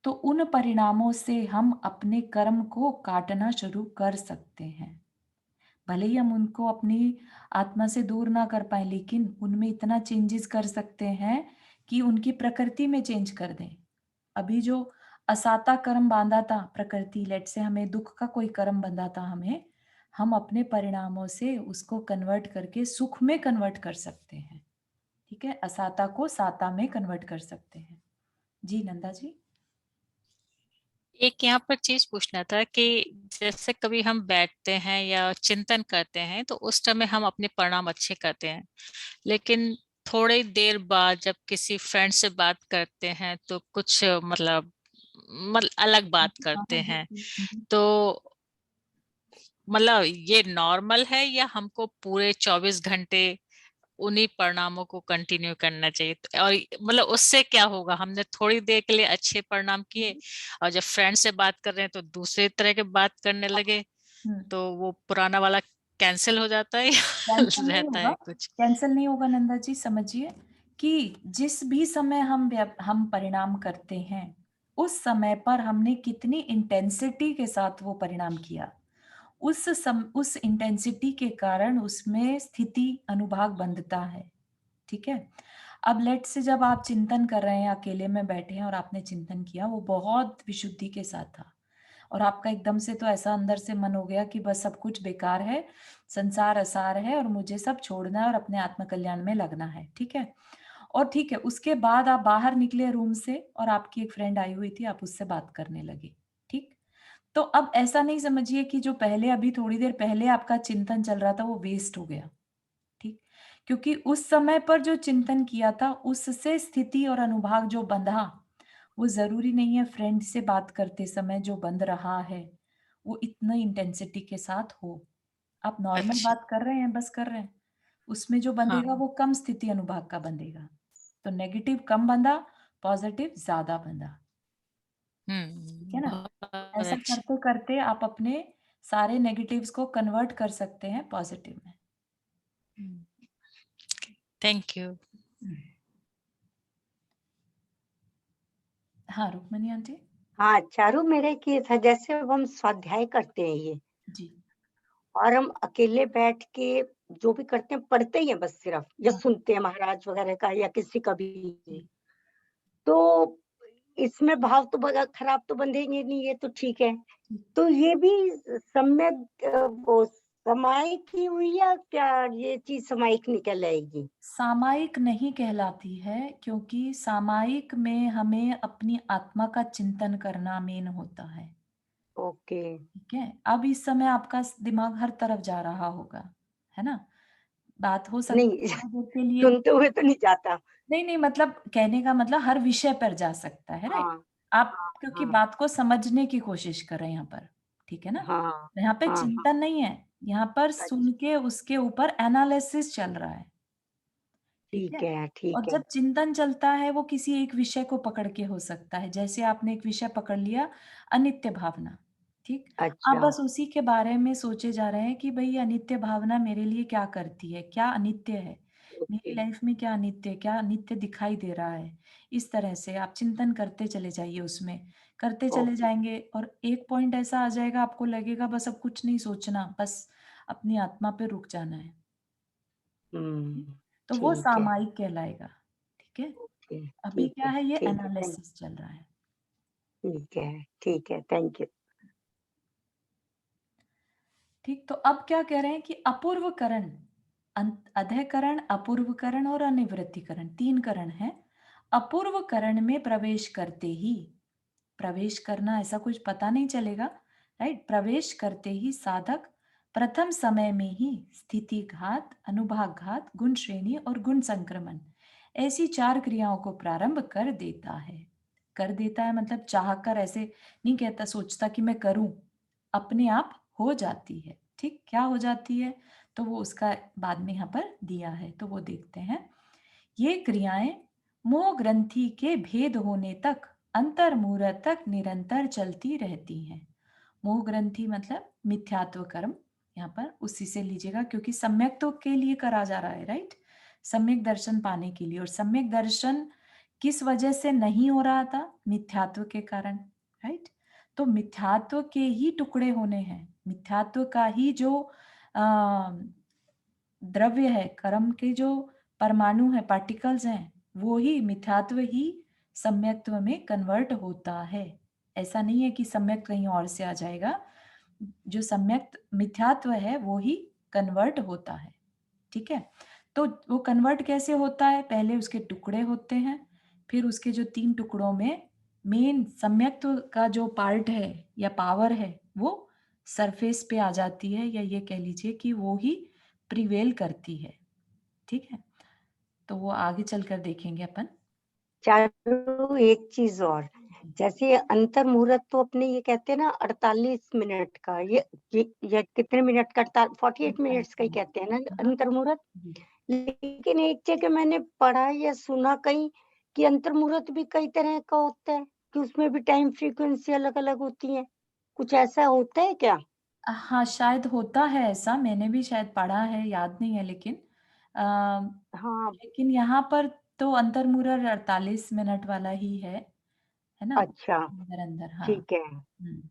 तो उन परिणामों से हम अपने कर्म को काटना शुरू कर सकते हैं। भले ही हम उनको अपनी आत्मा से दूर ना कर पाए, लेकिन उनमें इतना चेंजेस कर सकते हैं कि उनकी प्रकृति में चेंज कर दें। अभी जो असाता कर्म बांधा था प्रकृति, लेट से हमें दुख का कोई कर्म बंधा था हमें, हम अपने परिणामों से उसको कन्वर्ट करके सुख में कन्वर्ट कर सकते हैं, ठीक है। असाता को साता में कन्वर्ट कर सकते हैं। जी नंदा जी। एक यहाँ पर चीज पूछना था कि जैसे कभी हम बैठते हैं या चिंतन करते हैं तो उस समय हम अपने परिणाम अच्छे करते हैं, लेकिन थोड़ी देर बाद जब किसी फ्रेंड से बात करते हैं तो कुछ मतलब अलग बात हाँ करते हाँ हैं। बिल्कुल। तो मतलब ये नॉर्मल है या हमको पूरे 24 घंटे उन्हीं परिणामों को कंटिन्यू करना चाहिए? और मतलब उससे क्या होगा, हमने थोड़ी देर के लिए अच्छे परिणाम किए और जब फ्रेंड से बात कर रहे हैं तो दूसरे तरह के बात करने लगे, तो वो पुराना वाला कैंसिल हो जाता है या कैंसल नहीं रहता होगा, है कुछ? कैंसल नहीं होगा नंदा जी। समझिए कि जिस भी समय हम परिणाम करते हैं, उस समय पर हमने कितनी इंटेंसिटी के साथ वो परिणाम किया, उस इंटेंसिटी के कारण उसमें स्थिति अनुभाग बंधता है। ठीक है। अब लेट से जब आप चिंतन कर रहे हैं, अकेले में बैठे हैं और आपने चिंतन किया, वो बहुत विशुद्धि के साथ था और आपका एकदम से तो ऐसा अंदर से मन हो गया कि बस सब कुछ बेकार है, संसार असार है और मुझे सब छोड़ना है और अपने आत्म कल्याण में लगना है। ठीक है। और ठीक है, उसके बाद आप बाहर निकले रूम से और आपकी एक फ्रेंड आई हुई थी, आप उससे बात करने लगे। ठीक। तो अब ऐसा नहीं समझिए कि जो पहले अभी थोड़ी देर पहले आपका चिंतन चल रहा था वो वेस्ट हो गया। ठीक। क्योंकि उस समय पर जो चिंतन किया था उससे स्थिति और अनुभाग जो बंधा, वो जरूरी नहीं है फ्रेंड से बात करते समय जो बंध रहा है वो इतना इंटेंसिटी के साथ हो। आप नॉर्मल अच्छा। बात कर रहे हैं, बस कर रहे हैं, उसमें जो बंधेगा हाँ। वो कम स्थिति अनुभाग का बंधेगा। तो नेगेटिव कम बंधा, पॉजिटिव ज्यादा बंधा। ठीक है ना। बहुत ऐसा अच्छा। करते करते आप अपने सारे नेगेटिव्स को कन्वर्ट कर सकते हैं पॉजिटिव में। Thank you. हाँ रुक्मणी आंटी। हाँ चारू, मेरा एक ये था, जैसे अब हम स्वाध्याय करते हैं ये, जी। और हम अकेले बैठ के जो भी करते हैं पढ़ते ही हैं बस सिर्फ, या हाँ, सुनते हैं महाराज वगैरह का या किसी का भी, जी। तो इसमें भाव तो खराब तो बंधेंगे नहीं, ये तो ठीक है। जी। तो ये भी सम्यक वो समायिक ही हुई, या क्या ये चीज समायिक निकल आएगी? सामायिक नहीं कहलाती है, क्योंकि सामायिक में हमें अपनी आत्मा का चिंतन करना मेन होता है। ओके। ठीक है। अब इस समय आपका दिमाग हर तरफ जा रहा होगा, है ना। बात हो सकती नहीं है थोड़ी देर के लिए। सुनते हुए तो नहीं जाता। नहीं नहीं, मतलब कहने का मतलब हर विषय पर जा सकता है, राइट। हाँ आप हाँ क्योंकि हाँ बात को समझने की कोशिश कर रहे हैं यहाँ पर। ठीक है ना। हाँ यहाँ पे हाँ हाँ। चिंतन नहीं है, यहाँ पर सुन अच्छा, के उसके ऊपर एनालिसिस चल रहा है। ठीक है। ठीक है और ठीक है। जब चिंतन चलता है वो किसी एक विषय को पकड़ के हो सकता है, जैसे आपने एक विषय पकड़ लिया, अनित्य भावना। ठीक। आप अच्छा। बस उसी के बारे में सोचे जा रहे हैं कि भाई अनित्य भावना मेरे लिए क्या करती है, क्या अनित्य है मेरी ओके लाइफ में, क्या अनित्य, क्या अनित्य दिखाई दे रहा है। इस तरह से आप चिंतन करते चले जाइए, उसमें करते चले ओके। जाएंगे और एक पॉइंट ऐसा आ जाएगा आपको लगेगा बस अब कुछ नहीं सोचना, बस अपनी आत्मा पे रुक जाना है। तो वो ठीक है। सामायिक कहलाएगा। ठीक है। ओके, अभी क्या है, ये ठीक है, एनालिसिस चल रहा है। ठीक है, थैंक यू। ठीक। तो अब क्या कह रहे हैं कि अपूर्वकरण, अधःकरण, अपूर्वकरण और अनिवृत्तिकरण, 3 करण है। अपूर्वकरण में प्रवेश करते ही, प्रवेश करना ऐसा कुछ पता नहीं चलेगा, राइट। प्रवेश करते ही साधक प्रथम समय में ही स्थिति घात, अनुभाग घात, गुण श्रेणी और गुण संक्रमण, ऐसी 4 क्रियाओं को प्रारंभ कर देता है। कर देता है मतलब चाहकर ऐसे नहीं कहता, सोचता कि मैं करूं, अपने आप हो जाती है। ठीक। क्या हो जाती है, तो वो उसका बाद में यहाँ पर दिया है, तो वो देखते हैं। ये क्रियाएं मोह ग्रंथि के भेद होने तक अंतर्मुहूर्त तक निरंतर चलती रहती हैं। मोह ग्रंथि मतलब मिथ्यात्व कर्म, यहाँ पर उसी से लीजिएगा, क्योंकि सम्यक तो के लिए करा जा रहा है, राइट। सम्यक दर्शन पाने के लिए, और सम्यक दर्शन किस वजह से नहीं हो रहा था, मिथ्यात्व के कारण, राइट। तो मिथ्यात्व के ही टुकड़े होने हैं, मिथ्यात्व का ही जो द्रव्य है, कर्म के जो परमाणु है, पार्टिकल्स हैं, वो ही मिथ्यात्व ही सम्यक्त्व में कन्वर्ट होता है। ऐसा नहीं है कि सम्यक कहीं और से आ जाएगा, जो सम्यक मिथ्यात्व है वो ही कन्वर्ट होता है। ठीक है। तो वो कन्वर्ट कैसे होता है, पहले उसके टुकड़े होते हैं, फिर उसके जो 3 टुकड़ों में मेन सम्यक्त्व का जो पार्ट है या पावर है वो सरफेस पे आ जाती है, या ये कह लीजिए कि वो ही प्रिवेल करती है। ठीक है। तो वो आगे चलकर देखेंगे अपन। चारू, एक चीज और, जैसे ये अंतर मुहूर्त तो अपने ये कहते हैं ना 48 मिनट का, ये कितने मिनट का, 48 मिनट्स का ही कहते हैं ना हाँ, अंतर मुहूर्त। जी। लेकिन एक जगह मैंने पढ़ा या सुना कहीं कि अंतर मुहूर्त भी कई तरह का होता है, कि उसमें भी टाइम फ्रीक्वेंसी अलग अलग होती है। कुछ ऐसा होता है क्या? हाँ, शायद होता है ऐसा, मैंने भी शायद पढ़ा है, याद नहीं है लेकिन अ, हाँ। लेकिन यहाँ पर तो अंतर्मुरर 48 मिनट वाला ही है ना? अच्छा। अंदर-अंदर, हाँ। ठीक है। हुँ।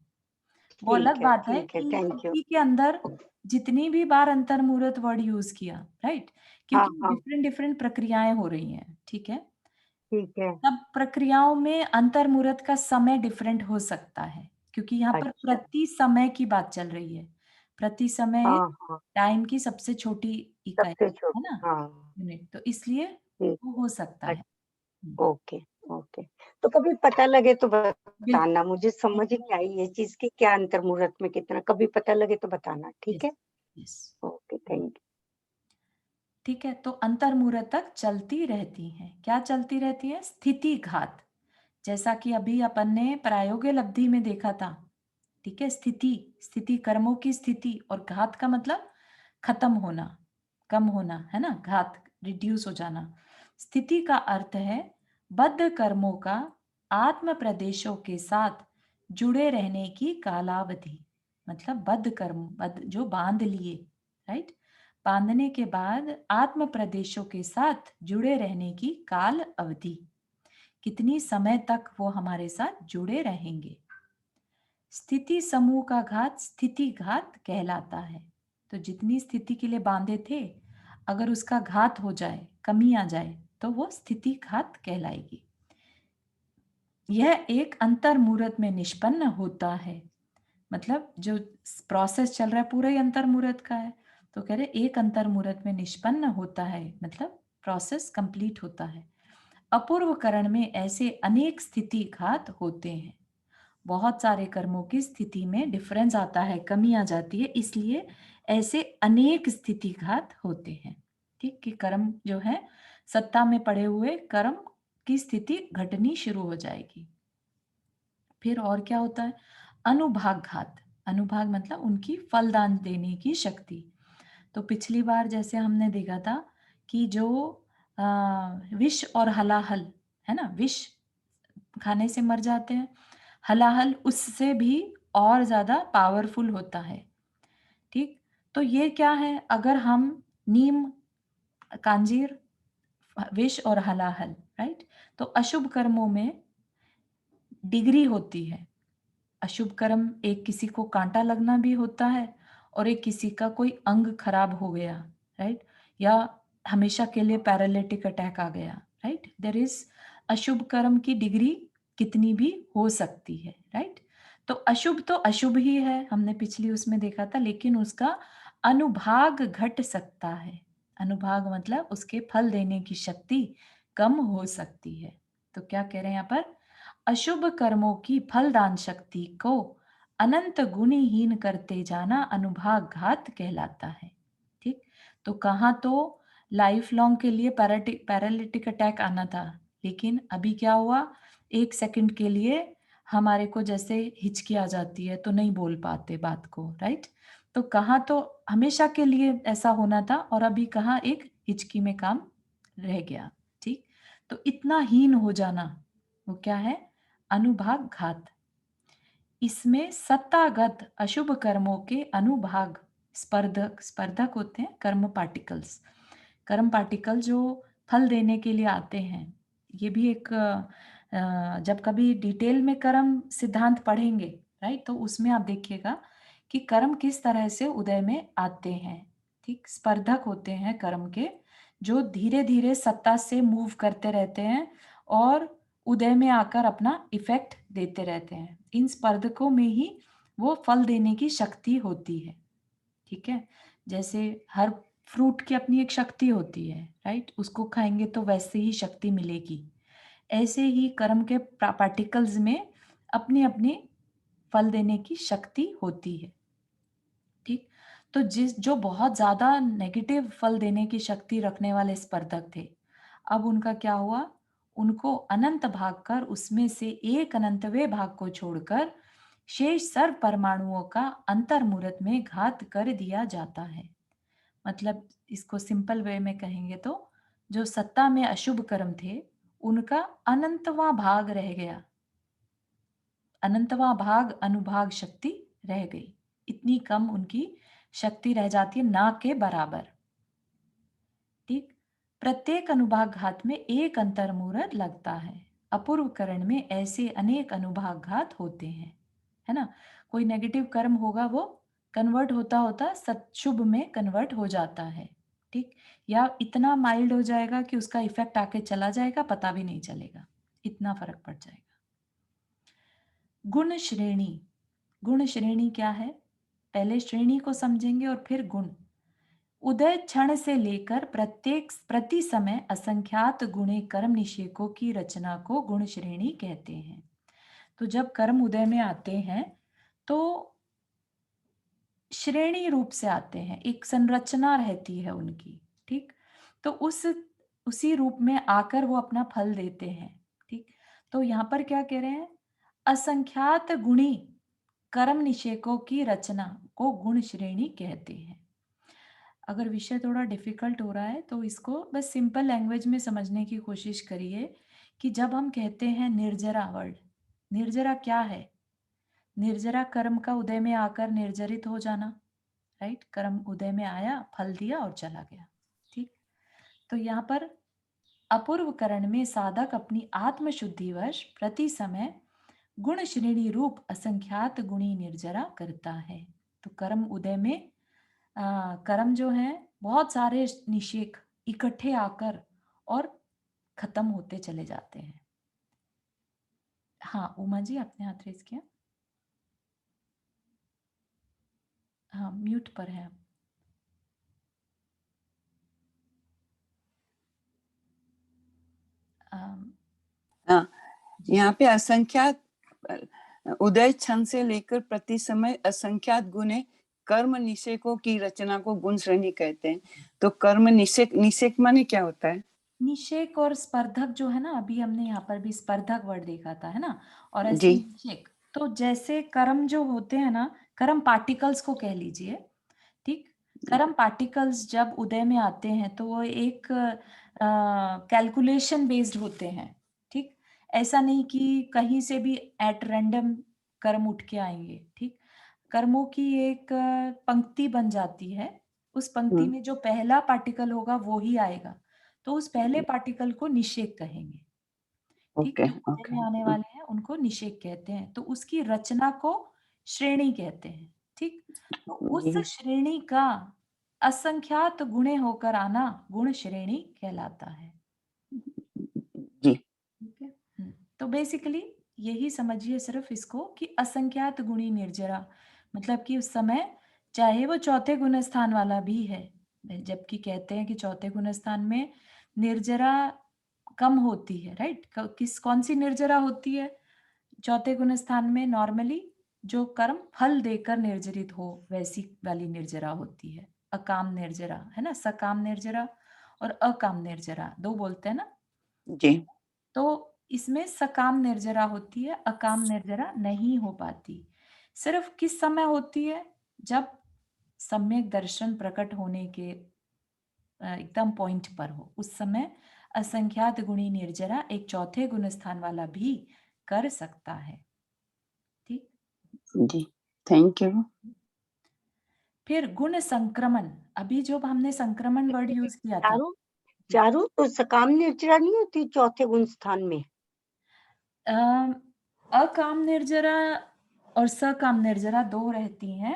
वो अलग बात है ठीक है, कि थैंक यू। उसी के अंदर जितनी भी बार अंतर्मुहूर्त वर्ड यूज़ किया, राइट? हाँ, क्योंकि हाँ। डिफरेंट डिफरेंट प्रक्रियाएँ हो रही हैं, ठीक है? ठीक है। सब प्रक्रियाओं में अंतर्मुहूर्त का समय डिफरेंट हो सकता है, क्योंकि यहाँ पर अच्छा। प्रति समय की बात चल रही है। प्रति समय हाँ, हाँ। टाइम की सबसे छोटी इकाई, सबसे है छोटी, ना? हाँ। यूनिट, तो इसलिए ठीक। वो हो सकता है। हुँ, ओके, ओके। तो कभी पता लगे तो बिल्कुल, बताना, मुझे समझ नहीं आई ये चीज़ कि क्या अंतर मुहूर्त में कितना, कभी पता लगे तो बताना, ठीक यस, है? यस। Okay, thank you. ठीक है, तो अंतर्मुहूर्त तक चलती रहती हैं। क्या चलती रहती है? स्थिति घात। जैसा कि अभी अपन ने प्रायोगिक अवधि में देखा था, ठीक है? स्थिति, स्थिति कर्मों की स्थिति, और घात का मतलब खत्म होना, कम होना, है ना? घात रिड्यूस हो जाना। स्थिति का अर्थ है बद्ध कर्मों का आत्म प्रदेशों के साथ जुड़े रहने की कालावधि। मतलब बद्ध कर्म, बद्ध जो बांध लिए, राइट? बांधने के बाद आत्म प्रदेशों के साथ जुड़े रहने की काल अवधि, कितनी समय तक वो हमारे साथ जुड़े रहेंगे। स्थिति समूह का घात स्थिति घात कहलाता है। तो जितनी स्थिति के लिए बांधे थे, अगर उसका घात हो जाए, कमी आ जाए, तो वो स्थिति घात कहलाएगी। यह एक अंतर्मुहूर्त में निष्पन्न होता है। मतलब जो प्रोसेस चल रहा है पूरा ही अंतर्मुहूर्त का है। तो कह रहे एक अंतर्मुहूर्त में निष्पन्न होता है, मतलब प्रोसेस कंप्लीट होता है। अपूर्व करण में ऐसे अनेक स्थिति घात होते हैं। बहुत सारे कर्मों की स्थिति में डिफरेंस आता है, कमी आ जाती है, इसलिए ऐसे अनेक स्थिति घात होते हैं। ठीक, कि कर्म जो है सत्ता में पड़े हुए कर्म की स्थिति घटनी शुरू हो जाएगी। फिर और क्या होता है? अनुभाग घात। अनुभाग मतलब उनकी फलदान देने की शक्ति। तो पिछली बार जैसे हमने देखा था कि जो विष और हलाहल, है ना? विष खाने से मर जाते हैं, हलाहल उससे भी और ज़्यादा पावरफुल होता है, ठीक? तो ये क्या है? अगर हम नीम, कांजीर, विष और हलाहल, राइट? तो अशुभ कर्मों में डिग्री होती है। अशुभ कर्म एक किसी को कांटा लगना भी होता है, और एक किसी का कोई अंग खराब हो गया, राइट? या हमेशा के लिए पैरालिटिक अटैक आ गया, राइट? देयर इज अशुभ कर्म की डिग्री कितनी भी हो सकती है, राइट? तो अशुभ ही है, हमने पिछली उसमें देखा था, लेकिन उसका अनुभाग घट सकता है। अनुभाग मतलब उसके फल देने की शक्ति कम हो सकती है। तो क्या कह रहे हैं यहाँ पर? अशुभ कर्मों की फलदान शक्ति को अनंत गुणहीन करते जाना अनुभाग घात कहलाता है। ठीक, तो कहाँ तो लाइफ लॉन्ग के लिए पैरालिटिक अटैक आना था, लेकिन अभी क्या हुआ? 1 सेकंड के लिए हमारे को जैसे हिचकी आ जाती है, तो नहीं बोल पाते बात को, राइट? तो कहाँ तो हमेशा के लिए ऐसा होना था, और अभी कहाँ एक हिचकी में काम रह गया। ठीक, तो इतना हीन हो जाना, वो क्या है? अनुभाग घात। इसमें सत्तागत अशुभ कर्मों के अनुभाग स्पर्धक स्पर्धक होते हैं, कर्म पार्टिकल्स। कर्म पार्टिकल जो फल देने के लिए आते हैं, ये भी एक जब कभी डिटेल में कर्म सिद्धांत पढ़ेंगे, राइट, तो उसमें आप देखिएगा कि कर्म किस तरह से उदय में आते हैं। ठीक, स्पर्धक होते हैं कर्म के, जो धीरे धीरे सत्ता से मूव करते रहते हैं और उदय में आकर अपना इफेक्ट देते रहते हैं। इन स्पर्धकों में ही वो फल देने की शक्ति होती है। ठीक है, जैसे हर फ्रूट की अपनी एक शक्ति होती है, राइट? उसको खाएंगे तो वैसे ही शक्ति मिलेगी। ऐसे ही कर्म के पार्टिकल्स में अपनी अपनी फल देने की शक्ति होती है। ठीक, तो जो बहुत ज्यादा नेगेटिव फल देने की शक्ति रखने वाले स्पर्धक थे, अब उनका क्या हुआ? उनको अनंत भाग कर उसमें से एक अनंतवें भाग को छोड़कर शेष सर्व परमाणुओं का अंतर्मुहूर्त में घात कर दिया जाता है। मतलब इसको सिंपल वे में कहेंगे तो जो सत्ता में अशुभ कर्म थे उनका अनंतवां भाग रह गया, अनंतवां भाग अनुभाग शक्ति रह गई, इतनी कम उनकी शक्ति रह जाती है, ना के बराबर। ठीक, प्रत्येक अनुभाग घात में एक अंतर्मुहूर्त लगता है। अपूर्व करण में ऐसे अनेक अनुभाग घात होते हैं, है ना। कोई नेगेटिव कर्म होगा वो कन्वर्ट होता होता सत्शुभ में कन्वर्ट हो जाता है। ठीक, या इतना माइल्ड हो जाएगा कि उसका इफेक्ट आके चला जाएगा, पता भी नहीं चलेगा, इतना फर्क पड़ जाएगा। गुण श्रेणी, गुण श्रेणी क्या है, पहले श्रेणी को समझेंगे और फिर गुण। उदय क्षण से लेकर प्रति समय असंख्यात गुणे कर्म निषेकों की रचना को गुण श्रेणी कहते हैं। तो जब कर्म उदय में आते हैं तो श्रेणी रूप से आते हैं, एक संरचना रहती है उनकी। ठीक, तो उसी रूप में आकर वो अपना फल देते हैं। ठीक, तो यहाँ पर क्या कह रहे हैं, असंख्यात गुणी कर्म निषेकों की रचना को गुण श्रेणी कहते हैं। अगर विषय थोड़ा डिफिकल्ट हो रहा है तो इसको बस सिंपल लैंग्वेज में समझने की कोशिश करिए कि जब हम कहते हैं निर्जरा वर्ड, निर्जरा क्या है, निर्जरा कर्म का उदय में आकर निर्जरित हो जाना, राइट। कर्म उदय में आया, फल दिया और चला गया। ठीक, तो यहाँ पर अपूर्व करण में साधक अपनी आत्मशुद्धिवश प्रति समय गुण श्रेणी रूप असंख्यात गुणी निर्जरा करता है। तो कर्म उदय में कर्म जो है बहुत सारे निषेक इकट्ठे आकर और खत्म होते चले जाते हैं। हाँ उमा जी, आपने हाथ रेज किया। हाँ म्यूट पर है। हाँ, यहाँ पे असंख्यात उदय क्षण से लेकर प्रति समय असंख्यात गुणे कर्म निषेकों की रचना को गुण श्रेणी कहते हैं। तो कर्म निषेक, निषेक माने क्या होता है? निषेक और स्पर्धक जो है ना, अभी हमने यहाँ पर भी स्पर्धक वर्ड देखा था, है ना। और ऐसे जी। निषेक, तो जैसे कर्म जो होते हैं ना, कर्म पार्टिकल्स को कह लीजिए। ठीक, कर्म पार्टिकल्स जब उदय में आते हैं तो वो एक कैलकुलेशन बेस्ड होते हैं। ठीक, ऐसा नहीं कि कहीं से भी एट रैंडम कर्म उठ के आएंगे। ठीक, कर्मों की एक पंक्ति बन जाती है, उस पंक्ति में जो पहला पार्टिकल होगा वो ही आएगा, तो उस पहले पार्टिकल को निषेक कहेंगे। ठीक, जो उदय में आने वाले हैं उनको निषेक कहते हैं। तो उसकी रचना को श्रेणी कहते हैं। ठीक, तो उस श्रेणी का असंख्यात गुणे होकर आना गुण श्रेणी कहलाता है। जी। ठीक है, तो बेसिकली यही समझिए सिर्फ इसको कि असंख्यात गुणी निर्जरा, मतलब कि उस समय चाहे वो चौथे गुण स्थान वाला भी है, जबकि कहते हैं कि चौथे गुण स्थान में निर्जरा कम होती है, राइट। कौन सी निर्जरा होती है चौथे गुण स्थान में? नॉर्मली जो कर्म फल देकर निर्जरित हो वैसी वाली निर्जरा होती है, अकाम निर्जरा, है ना। सकाम निर्जरा और अकाम निर्जरा दो बोलते हैं ना जी। तो इसमें सकाम निर्जरा होती है, अकाम निर्जरा नहीं हो पाती। सिर्फ किस समय होती है? जब सम्यक दर्शन प्रकट होने के एकदम पॉइंट पर हो, उस समय असंख्यात गुणी निर्जरा एक चौथे गुण स्थान वाला भी कर सकता है। ठीक जी, थैंक यू। फिर गुण संक्रमण, अभी जो हमने संक्रमण वर्ड यूज किया था, चारू तो सकाम निर्जरा नहीं होती चौथे गुण स्थान में? अकाम निर्जरा और सकाम निर्जरा दो रहती हैं।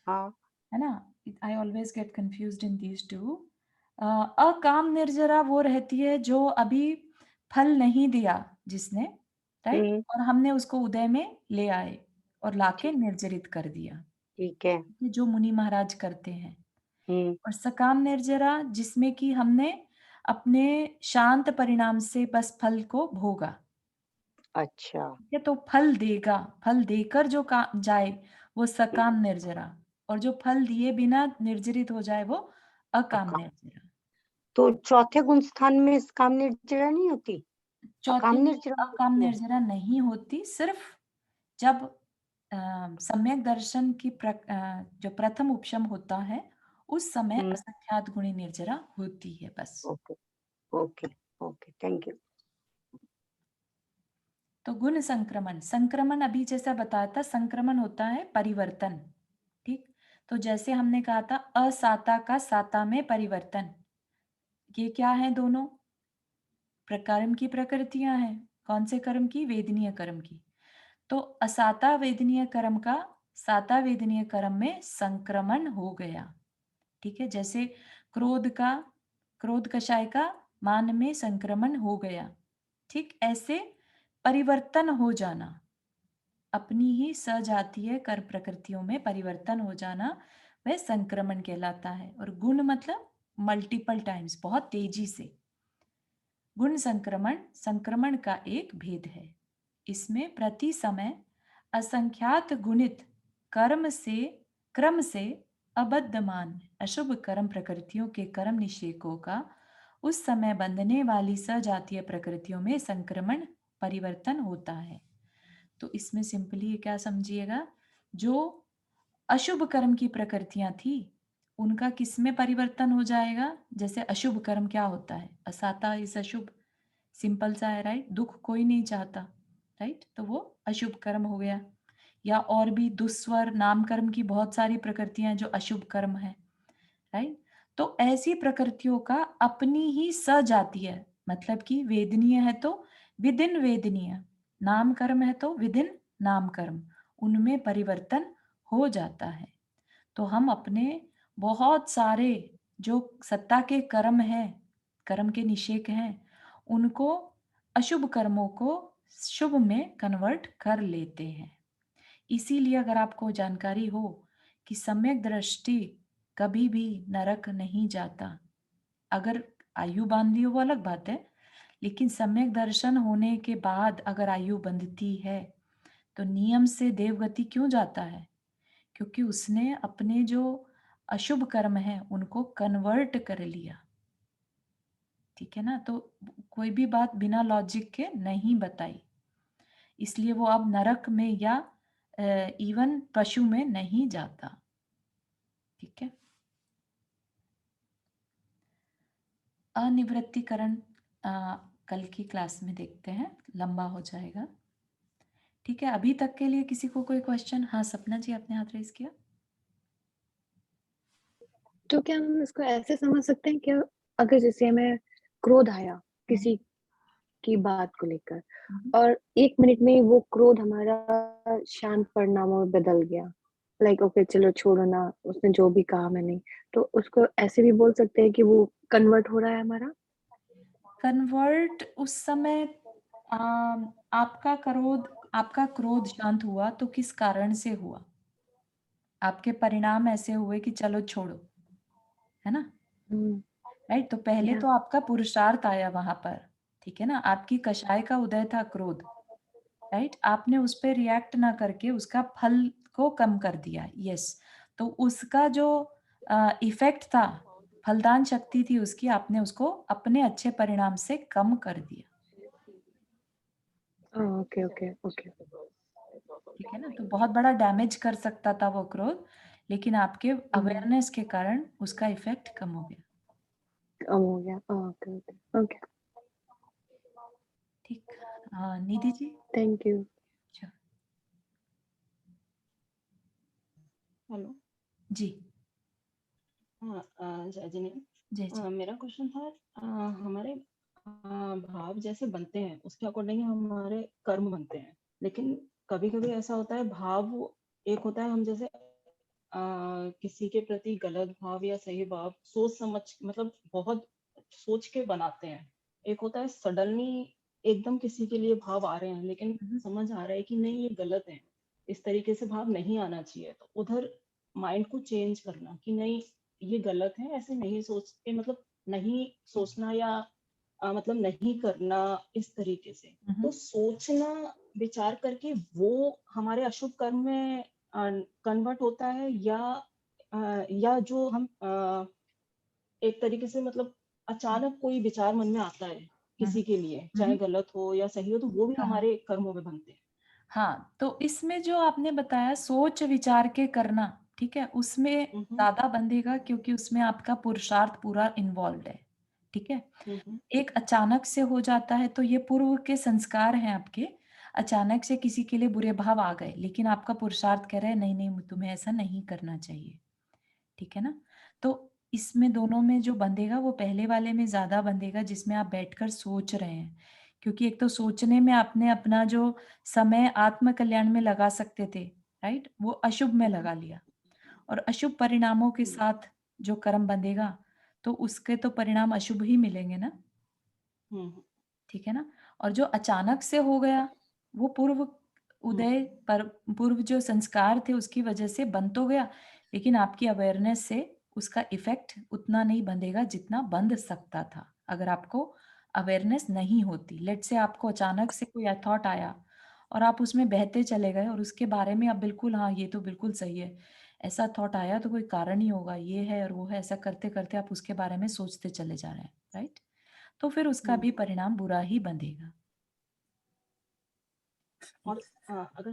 हाँ, है ना, I always get confused in these two. अकाम निर्जरा वो रहती है जो अभी फल नहीं दिया जिसने, राइट, और हमने उसको उदय में ले आए और लाके निर्जरित कर दिया। ठीक है। ये जो मुनि महाराज करते हैं। और सकाम निर्जरा जिसमें कि हमने अपने शांत परिणाम से बस फल को भोगा। अच्छा, ये तो फल देगा, फल देकर जो जाए वो सकाम निर्जरा, और जो फल दिए बिना निर्जरित हो जाए वो अकाम निर्जरा। तो चौथे गुण स्थान में सकाम निर्जरा नहीं होती? चौथे अकाम में निर्जरा अकाम होती है। निर्जरा नहीं होती, सिर्फ जब सम्यक दर्शन की जो प्रथम उपशम होता है उस समय असंख्यात गुणी निर्जरा होती है बस। Okay okay okay, thank you. तो गुण संक्रमण, संक्रमण अभी जैसा बताया था, संक्रमण होता है परिवर्तन, ठीक। तो जैसे हमने कहा था असाता का साता में परिवर्तन, ये क्या है, दोनों कर्म की प्रकृतियां हैं। कौन से कर्म की? वेदनीय कर्म की। तो असाता वेदनीय कर्म का साता वेदनीय कर्म में संक्रमण हो गया, ठीक है। जैसे क्रोध कषाय का मान में संक्रमण हो गया, ठीक। ऐसे परिवर्तन हो जाना, अपनी ही सजातीय कर प्रकृतियों में परिवर्तन हो जाना, वह संक्रमण कहलाता है। और गुण मतलब मल्टीपल टाइम्स, बहुत तेजी से। गुण संक्रमण संक्रमण का एक भेद है। इसमें प्रति समय असंख्यात गुणित क्रम से अबद्धमान अशुभ कर्म प्रकृतियों के कर्म निषेकों का उस समय बंधने वाली सजातीय प्रकृतियों में संक्रमण परिवर्तन होता है। तो इसमें सिंपली क्या समझिएगा, जो अशुभ कर्म की प्रकृतियां थी उनका किस में परिवर्तन हो जाएगा। जैसे अशुभ कर्म क्या होता है, असाता इस अशुभ, सिंपल सा है, राइट। दुख कोई नहीं चाहता, राइट, तो वो अशुभ कर्म हो गया। या और भी दुस्वर नाम कर्म की बहुत सारी प्रकृतियां जो अशुभ कर्म है, राइट। तो ऐसी प्रकृतियों का अपनी ही सजातीय, मतलब कि वेदनीय है तो विदिन वेदनीय, नाम कर्म है तो विदिन नाम कर्म, उनमें परिवर्तन हो जाता है। तो हम अपने बहुत सारे जो सत्ता के कर्म हैं, कर्म के निषेक हैं, उनको अशुभ कर्मों को शुभ में कन्वर्ट कर लेते हैं। इसीलिए अगर आपको जानकारी हो कि सम्यक दृष्टि कभी भी नरक नहीं जाता, अगर आयु बांध ली हो वो अलग बात है, लेकिन सम्यक दर्शन होने के बाद अगर आयु बंधती है तो नियम से देवगति क्यों जाता है? क्योंकि उसने अपने जो अशुभ कर्म है उनको कन्वर्ट कर लिया, ठीक है ना। तो कोई भी बात बिना लॉजिक के नहीं बताई, इसलिए वो अब नरक में या इवन पशु में नहीं जाता, ठीक है। अनिवृत्तिकरण कल की क्लास में देखते हैं, लंबा हो जाएगा, ठीक है। अभी तक के लिए किसी को कोई क्वेश्चन? हाँ सपना जी, आपने हाथ रेज किया। तो क्या हम इसको ऐसे समझ सकते हैं कि अगर जैसे हमें क्रोध आया किसी की बात को लेकर और 1 मिनट में वो क्रोध हमारा शांत परिणामों में बदल गया, लाइक ओके चलो छोड़ो ना, उसने जो भी कहा मैंने, तो उसको ऐसे भी बोल सकते हैं कि वो कन्वर्ट हो रहा है हमारा। कन्वर्ट उस समय आपका क्रोध शांत हुआ तो किस कारण से हुआ? आपके परिणाम ऐसे हुए कि चलो छोड़ो, है ना, राइट। तो पहले तो आपका पुरुषार्थ आया वहां पर, ठीक है ना। आपकी कषाय का उदय था क्रोध, राइट। आपने उस पर रिएक्ट ना करके उसका फल को कम कर दिया, यस। तो उसका जो इफेक्ट था, फलदान शक्ति थी उसकी, आपने उसको अपने अच्छे परिणाम से कम कर दिया, ओके ओके ओके ठीक है ना। तो बहुत बड़ा डैमेज कर सकता था वो क्रोध, लेकिन आपके अवेयरनेस के कारण उसका इफेक्ट कम हो गया, कम हो गया। ओके ओके ओके, ठीक। Nidhi ji, thank you. अच्छा हेलो जी, हाँ जाजिनी, जय जी। मेरा क्वेश्चन था हमारे भाव जैसे बनते हैं उसके अकॉर्डिंग हमारे कर्म बनते हैं, लेकिन कभी कभी ऐसा होता है भाव एक होता है, हम जैसे किसी के प्रति गलत भाव या सही भाव सोच समझ मतलब बहुत सोच के बनाते हैं। एक होता है सडनली एकदम किसी के लिए भाव आ रहे हैं लेकिन समझ आ रहा है कि नहीं ये गलत है, इस तरीके से भाव नहीं आना चाहिए, तो उधर माइंड को चेंज करना कि नहीं ये गलत है, ऐसे नहीं सोच के मतलब नहीं सोचना या मतलब नहीं करना इस तरीके से। तो सोचना विचार करके वो हमारे अशुभ कर्म में कन्वर्ट होता है या जो हम एक तरीके से मतलब अचानक कोई विचार मन में आता है किसी के लिए, चाहे गलत हो या सही हो, तो वो भी हाँ। हमारे कर्मों में बनते हैं। हाँ, तो इसमें जो आपने बताया सोच विचार के करना, ठीक है, उसमें ज्यादा बंधेगा क्योंकि उसमें आपका पुरुषार्थ पूरा इन्वॉल्व है, ठीक है। एक अचानक से हो जाता है तो ये पूर्व के संस्कार हैं आपके, अचानक से किसी के लिए बुरे भाव आ गए, लेकिन आपका पुरुषार्थ कह रहा है नहीं नहीं तुम्हें ऐसा नहीं करना चाहिए, ठीक है ना। तो इसमें दोनों में जो बंधेगा वो पहले वाले में ज्यादा बंधेगा, जिसमें आप बैठकर सोच रहे हैं, क्योंकि एक तो सोचने में आपने अपना जो समय आत्म कल्याण में लगा सकते थे, राइट, वो अशुभ में लगा लिया, और अशुभ परिणामों के साथ जो कर्म बंधेगा तो उसके तो परिणाम अशुभ ही मिलेंगे ना, ठीक है ना। और जो अचानक से हो गया वो पूर्व उदय पर पूर्व जो संस्कार थे उसकी वजह से बन तो गया, लेकिन आपकी अवेयरनेस से उसका इफेक्ट उतना नहीं बंधेगा जितना बंध सकता था अगर आपको अवेयरनेस नहीं होती। लेट से आपको अचानक से कोई थॉट आया और आप उसमें बहते चले गए और उसके बारे में आप बिल्कुल हाँ ये तो बिल्कुल सही है, ऐसा थॉट आया तो कोई कारण ही होगा, ये है और वो है, ऐसा करते करते आप उसके बारे में सोचते चले जा रहे हैं, राइट, तो फिर उसका भी परिणाम बुरा ही बंधेगा। और अगर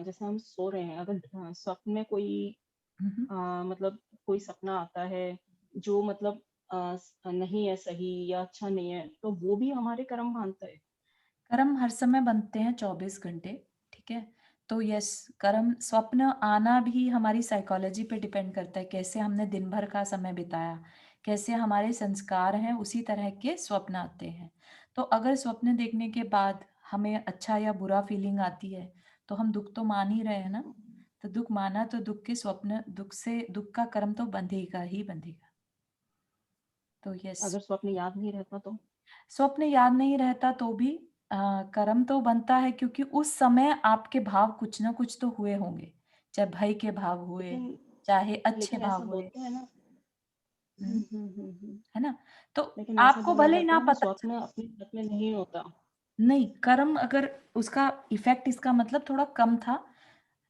जैसे हम सो रहे हैं, अगर स्वप्न में कोई मतलब कोई सपना आता है जो मतलब नहीं है सही या अच्छा नहीं है, तो वो भी हमारे कर्म मानता है। कर्म हर समय बनते हैं 24 घंटे, ठीक है। तो यस, कर्म स्वप्न आना भी हमारी साइकोलॉजी पे डिपेंड करता है, कैसे हमने दिन भर का समय बिताया, कैसे हमारे संस्कार हैं, उसी तरह के स्वप्न आते हैं। तो अगर स्वप्न देखने के बाद हमें अच्छा या बुरा फीलिंग आती है तो हम दुख तो मान ही रहे हैं ना, तो दुख माना तो दुख के स्वप्न, दुख से दुख का कर्म तो बंधेगा ही बंधेगा। तो यस, अगर स्वप्न याद नहीं रहता तो स्वप्न याद नहीं रहता तो भी कर्म तो बनता है, क्योंकि उस समय आपके भाव कुछ ना कुछ तो हुए होंगे, चाहे भय के भाव हुए, लेकिन चाहे अच्छे लेकिन ऐसा भाव हुए, बोलते हैं ना। है ना। तो लेकिन ऐसा आपको बोला भले ही जाता ना है ना, पता स्वप्न अपने आप में नहीं होता। नहीं, कर्म अगर उसका इफेक्ट, इसका मतलब थोड़ा कम था,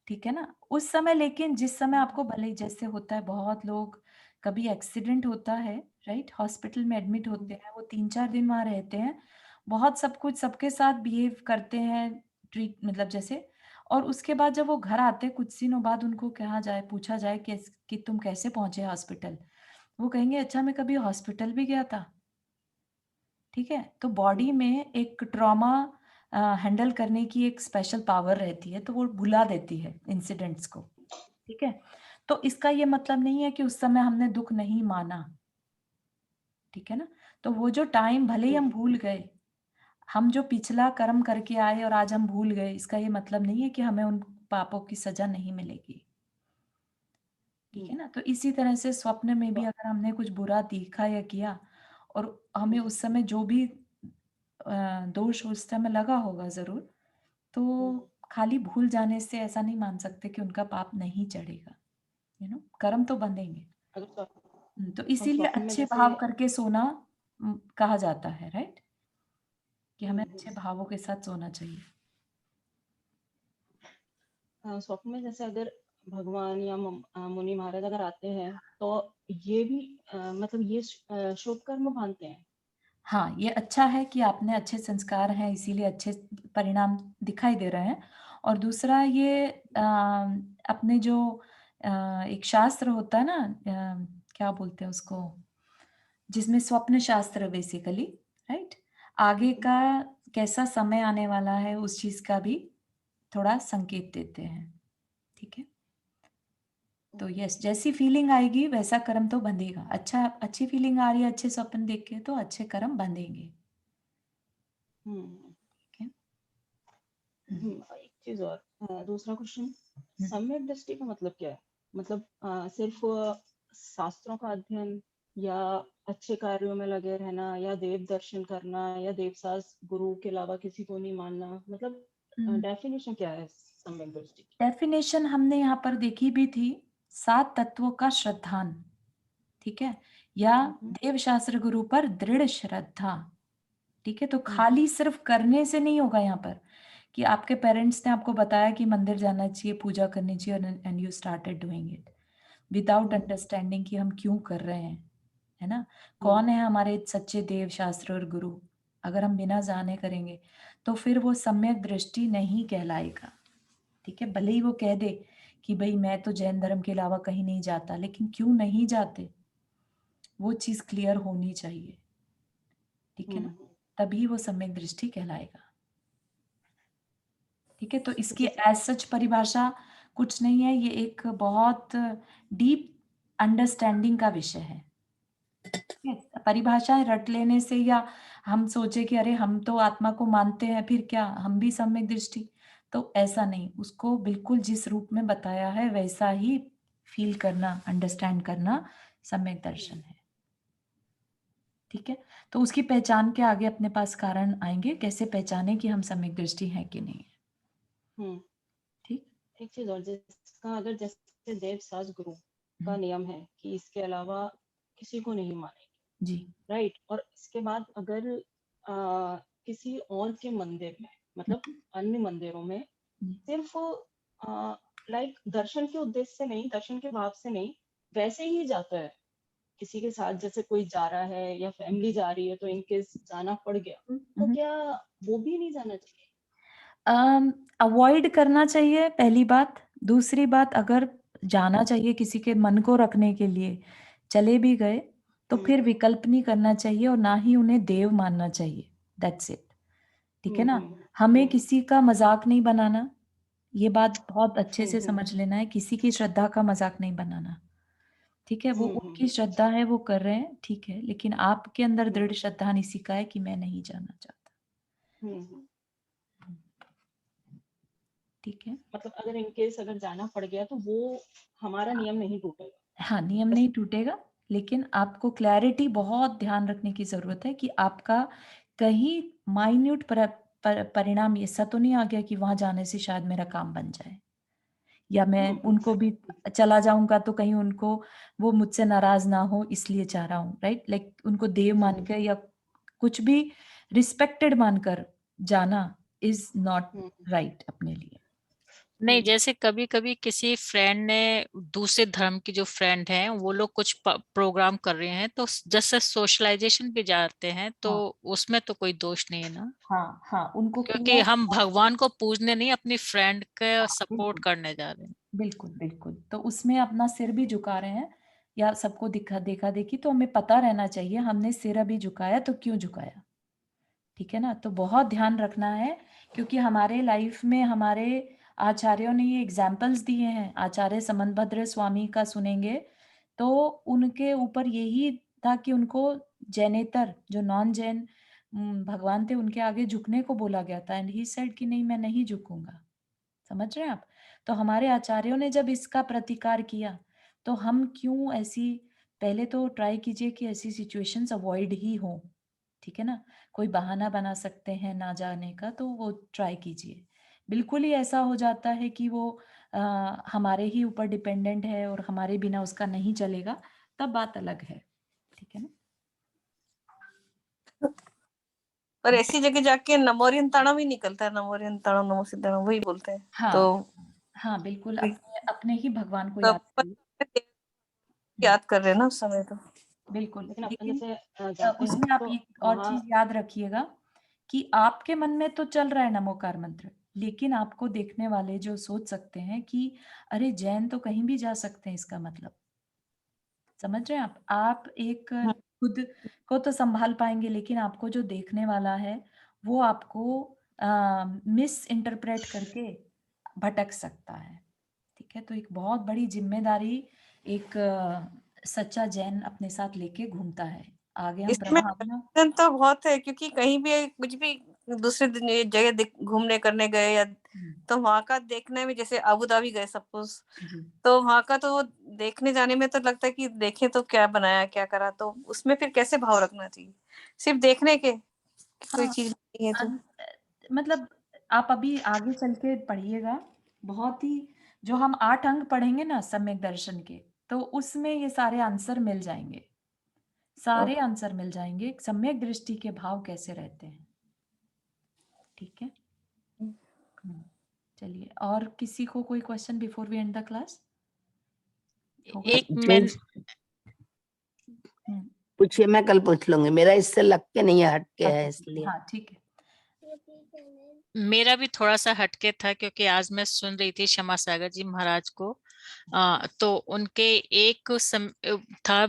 ठीक है ना उस समय, लेकिन जिस समय आपको भले ही जैसे होता है, बहुत लोग कभी एक्सीडेंट होता है, राइट, हॉस्पिटल में एडमिट होते हैं, वो 3-4 दिन वहां रहते हैं, बहुत सब कुछ सबके साथ बिहेव करते हैं, ट्रीट मतलब जैसे, और उसके बाद जब वो घर आते हैं कुछ दिनों बाद उनको कहा जाए, पूछा जाए कि तुम कैसे पहुंचे हॉस्पिटल, वो कहेंगे अच्छा मैं कभी हॉस्पिटल भी गया था, ठीक है। तो बॉडी में एक ट्रॉमा हैंडल करने की एक स्पेशल पावर रहती है, तो वो भुला देती है इंसिडेंट्स को, ठीक है। तो इसका ये मतलब नहीं है कि उस समय हमने दुख नहीं माना, ठीक है ना। तो वो जो टाइम भले ही हम भूल गए, हम जो पिछला कर्म करके आए और आज हम भूल गए, इसका ये मतलब नहीं है कि हमें उन पापों की सजा नहीं मिलेगी, ठीक है ना। तो इसी तरह से स्वप्न में भी अगर हमने कुछ बुरा देखा या किया और हमें उस समय जो भी दोष उस समय लगा होगा जरूर, तो खाली भूल जाने से ऐसा नहीं मान सकते कि उनका पाप नहीं चढ़ेगा, कर्म तो बंधेंगे। अगर तो हम इसीलिए स्वप्न में अच्छे जैसे भाव करके सोना कहा जाता है, राइट, कि हमें अच्छे भावों के साथ सोना चाहिए। स्वप्न में जैसे अगर भगवान या मुनि महाराज अगर आते हैं, तो ये भी मतलब ये शुभ कर्म मानते हैं। हाँ, ये अच्छा है कि आपने अच्छे संस्कार हैं इसीलिए अच्छे परिणाम दिखाई दे रहे हैं। और दूसरा ये अपने जो एक शास्त्र होता है ना, क्या बोलते हैं उसको, जिसमें स्वप्न शास्त्र बेसिकली, राइट, आगे का कैसा समय आने वाला है उस चीज का भी थोड़ा संकेत देते हैं, ठीक है। तो यस, जैसी फीलिंग आएगी वैसा कर्म तो बंधेगा, अच्छा अच्छी फीलिंग आ रही है अच्छे स्वप्न देख के तो अच्छे कर्म बंधेंगे, ठीक है। एक चीज और, दूसरा क्वेश्चन, सम्यक दृष्टि का मतलब क्या है? मतलब सिर्फ शास्त्रों का अध्ययन, या अच्छे कार्यों में लगे रहना, या देव दर्शन करना, या देवसास गुरु के अलावा किसी को नहीं मानना, मतलब डेफिनेशन क्या है सम्यक दृष्टि की? डेफिनेशन हमने यहाँ पर देखी भी थी, 7 तत्वों का श्रद्धान, ठीक है, या देव शास्त्र गुरु पर दृढ़ श्रद्धा, ठीक है। तो खाली सिर्फ करने से नहीं होगा यहाँ पर, कि आपके पेरेंट्स ने आपको बताया कि मंदिर जाना चाहिए, पूजा करनी चाहिए, and you started doing it without understanding कि हम क्यों कर रहे हैं, है ना, कौन है हमारे सच्चे देव शास्त्र और गुरु, अगर हम बिना जाने करेंगे तो फिर वो सम्यक दृष्टि नहीं कहलाएगा। ठीक है, भले ही वो कह दे कि भाई मैं तो जैन धर्म के अलावा कहीं नहीं जाता, लेकिन क्यों नहीं जाते, वो चीज क्लियर होनी चाहिए। ठीक है ना, तभी वो सम्यक दृष्टि कहलाएगा। ठीक है, तो इसकी एज सच परिभाषा कुछ नहीं है, ये एक बहुत डीप अंडरस्टैंडिंग का विषय है। परिभाषाएं रट लेने से, या हम सोचे कि अरे हम तो आत्मा को मानते हैं फिर क्या हम भी सम्यक दृष्टि, तो ऐसा नहीं, उसको बिल्कुल जिस रूप में बताया है वैसा ही फील करना, अंडरस्टैंड करना सम्यक दर्शन है। ठीक है, तो उसकी पहचान के आगे अपने पास कारण आएंगे, कैसे पहचाने कि हम सम्यक दृष्टि हैं कि नहीं है। ठीक, एक चीज और, जिसका अगर जैसे देव साज गुरु का नियम है कि इसके अलावा किसी को नहीं मानेंगे जी, राइट, और इसके बाद अगर किसी और के मंदिर में, मतलब अन्य मंदिरों में सिर्फ लाइक दर्शन के उद्देश्य से नहीं, दर्शन के भाव से नहीं, वैसे ही जाता है किसी के साथ, जैसे कोई जा रहा है या फैमिली जा रही है तो इनकेस जाना पड़ गया, तो क्या वो भी नहीं जाना चाहिए? अवॉइड करना चाहिए पहली बात। दूसरी बात, अगर जाना चाहिए किसी के मन को रखने के लिए, चले भी गए तो फिर विकल्प नहीं करना चाहिए और ना ही उन्हें देव मानना चाहिए। That's it. ठीक है ना, हमें किसी का मजाक नहीं बनाना, ये बात बहुत अच्छे से समझ लेना है, किसी की श्रद्धा का मजाक नहीं बनाना। ठीक है, वो उनकी श्रद्धा है, वो कर रहे हैं, ठीक है, लेकिन आपके अंदर दृढ़ श्रद्धा नहीं सिखा है कि मैं नहीं जाना चाहता। ठीक है, मतलब अगर इनकेस अगर जाना पड़ गया तो वो हमारा नियम नहीं टूटेगा। हाँ, नियम नहीं टूटेगा, लेकिन आपको क्लैरिटी बहुत ध्यान रखने की जरूरत है कि आपका कहीं माइन्यूट परिणाम ऐसा तो नहीं आ गया कि वहां जाने से शायद मेरा काम बन जाए, या मैं उनको भी चला जाऊंगा तो कहीं उनको वो मुझसे नाराज ना हो इसलिए चाह रहा हूँ, राइट, लाइक उनको देव मानकर या कुछ भी रिस्पेक्टेड मानकर जाना इज नॉट राइट अपने लिए। नहीं, जैसे कभी कभी किसी फ्रेंड ने, दूसरे धर्म की जो फ्रेंड हैं वो लोग कुछ प्रोग्राम कर रहे हैं तो जैसे सोशलाइजेशन भी जाते हैं, तो हाँ, उसमें तो कोई दोष नहीं है ना, हाँ, हाँ, उनको क्योंकि पूरा, हम भगवान को पूजने नहीं, अपनी फ्रेंड का सपोर्ट बिल्कुल करने जा रहे हैं। बिल्कुल बिल्कुल, तो उसमें अपना सिर भी झुका रहे हैं या सबको देखा देखी, तो हमें पता रहना चाहिए हमने सिर अभी झुकाया तो क्यों झुकाया। ठीक है ना, तो बहुत ध्यान रखना है, क्योंकि हमारे लाइफ में हमारे आचार्यों ने ये एग्जाम्पल्स दिए हैं। आचार्य समनभद्र स्वामी का सुनेंगे तो उनके ऊपर यही था कि उनको जैनेतर, जो नॉन जैन भगवान थे, उनके आगे झुकने को बोला गया था, एंड ही सेड कि नहीं मैं नहीं झुकूंगा। समझ रहे हैं आप, तो हमारे आचार्यों ने जब इसका प्रतिकार किया तो हम क्यों ऐसी, पहले तो ट्राई कीजिए कि ऐसी सिचुएशंस अवॉइड ही हो। ठीक है ना, कोई बहाना बना सकते हैं ना जाने का तो वो ट्राई कीजिए। बिल्कुल ही ऐसा हो जाता है कि वो हमारे ही ऊपर डिपेंडेंट है और हमारे बिना उसका नहीं चलेगा, तब बात अलग है। ठीक है ना, पर ऐसी जगह जाके नमोरियन ताणम ही निकलता है, नमोरियन ताणम नमो सिद्धाणम वही बोलते हैं। हाँ, तो हाँ, बिल्कुल अपने अपने ही भगवान को याद सब करिए। याद कर रहे हैं ना उस समय तो। बिल्कुल, लेकिन अपन लेकिन जैसे जाते हैं उसमें आप तो एक और वहाँ चीज याद रखिएगा कि आपके मन में तो चल रहा है नमोकार मंत्र, लेकिन आपको देखने वाले जो सोच सकते हैं कि अरे जैन तो कहीं भी जा सकते हैं, इसका मतलब, समझ रहे हैं आप एक खुद को तो संभाल पाएंगे, लेकिन आपको जो देखने वाला है वो आपको मिस इंटरप्रेट करके भटक सकता है। ठीक है, तो एक बहुत बड़ी जिम्मेदारी एक सच्चा जैन अपने साथ लेके घूमता है। आगे हम इसमें ब्रह्मा कंफ्यूजन तो बहुत है, क्योंकि कहीं भी कुछ भी दूसरे जगह घूमने करने गए या तो वहां का देखने में, जैसे अबू धाबी गए सपोज, जी, तो वहां का तो वो देखने जाने में तो लगता है कि देखें तो क्या बनाया क्या करा, तो उसमें फिर कैसे भाव रखना चाहिए, सिर्फ देखने के कोई हाँ, चीज नहीं है तो। मतलब आप अभी आगे चल के पढ़िएगा, बहुत ही, जो हम 8 अंग पढ़ेंगे ना सम्यक दर्शन के, तो उसमें ये सारे आंसर मिल जाएंगे, सारे आंसर मिल जाएंगे, सम्यक दृष्टि के भाव कैसे रहते हैं। ठीक है, चलिए, और किसी को कोई question before we end the class? एक मैं पूछिए, मैं कल पूछ लूंगी, मेरा इससे लग के नहीं है, हट के है अच्छा, इसलिए। हाँ ठीक है। मेरा भी थोड़ा सा हटके था क्योंकि आज मैं सुन रही थी क्षमा सागर जी महाराज को। तो उनके एक था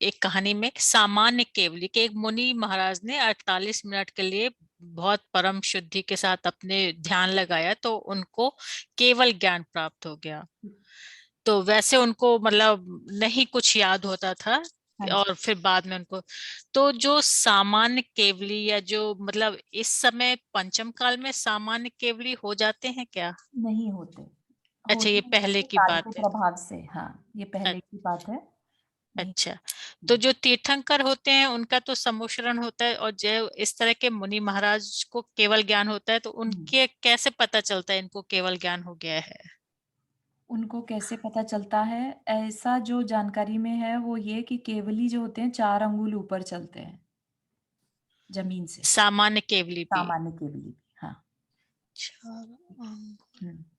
एक कहानी में सामान्य केवली के एक मुनि महाराज ने 48 मिनट के लिए बहुत परम शुद्धि के साथ अपने ध्यान लगाया तो उनको केवल ज्ञान प्राप्त हो गया। तो वैसे उनको मतलब नहीं कुछ याद होता था और फिर बाद में उनको, तो जो सामान्य केवली या जो मतलब इस समय पंचम काल में सामान्य केवली हो जाते हैं क्या? नहीं होते। अच्छा, ये होते हैं पहले जैसे की काल के बात है। प्रभाव से, हाँ ये पहले की बात है। नहीं। अच्छा, तो जो तीर्थंकर होते हैं उनका तो सम्मोशरण होता है और जो इस तरह के मुनि महाराज को केवल ज्ञान होता है तो उनके कैसे पता चलता है इनको केवल ज्ञान हो गया है? उनको कैसे पता चलता है, ऐसा जो जानकारी में है वो ये कि केवली जो होते हैं 4 अंगुल ऊपर चलते हैं जमीन से। सामान्य केवली भी? सामान्य केवली भी, हाँ।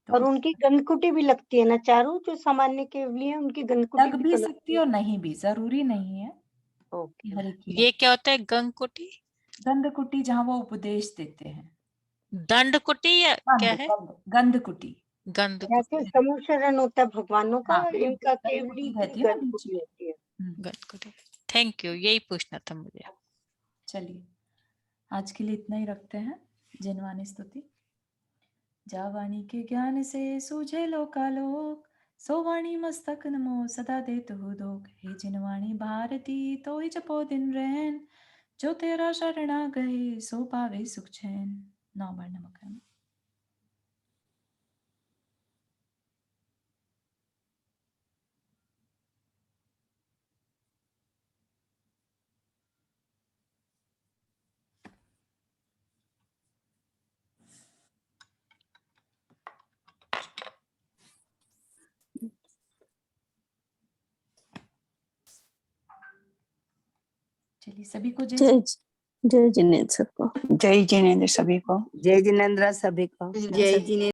तो और उनकी गंधकुटी भी लगती है ना चारों, जो सामान्य केवली है उनकी गंधकुटी लग भी भी तो सकती लगती है है। और नहीं भी, जरूरी नहीं है कि ओके। हर एक की ये क्या होता है गंगकुटी? गंधकुटी जहाँ वो उपदेश देते हैं। दंडकुटी या क्या है? गंधकुटी। जैसे गंधकुटी। समूह होता है भगवानों का, हाँ, इनका केवली गंधकुटी की रहती है ना बीच गंधकुटी में। होती है। गंधकुटी। थैंक यू, यही पूछना था मुझे। चलिए, आज के लिए इतना ही रखते हैं। जिनवानी स्तुति। जा वाणी के ज्ञान से सूझे लोकालोक, सो वाणी मस्तक नमो सदा देत हो दोख। हे जिनवाणी भारती तो ही जपो दिन रैन, जो तेरा शरणा गए सो पावे सुख चैन। 9 बार नमक है। चलिए, सभी को जय जय जय जिनेन्द्र सबको। जय जिनेन्द्र सभी को। जय जिनेन्द्र सभी को। जय जिनेन्द्र।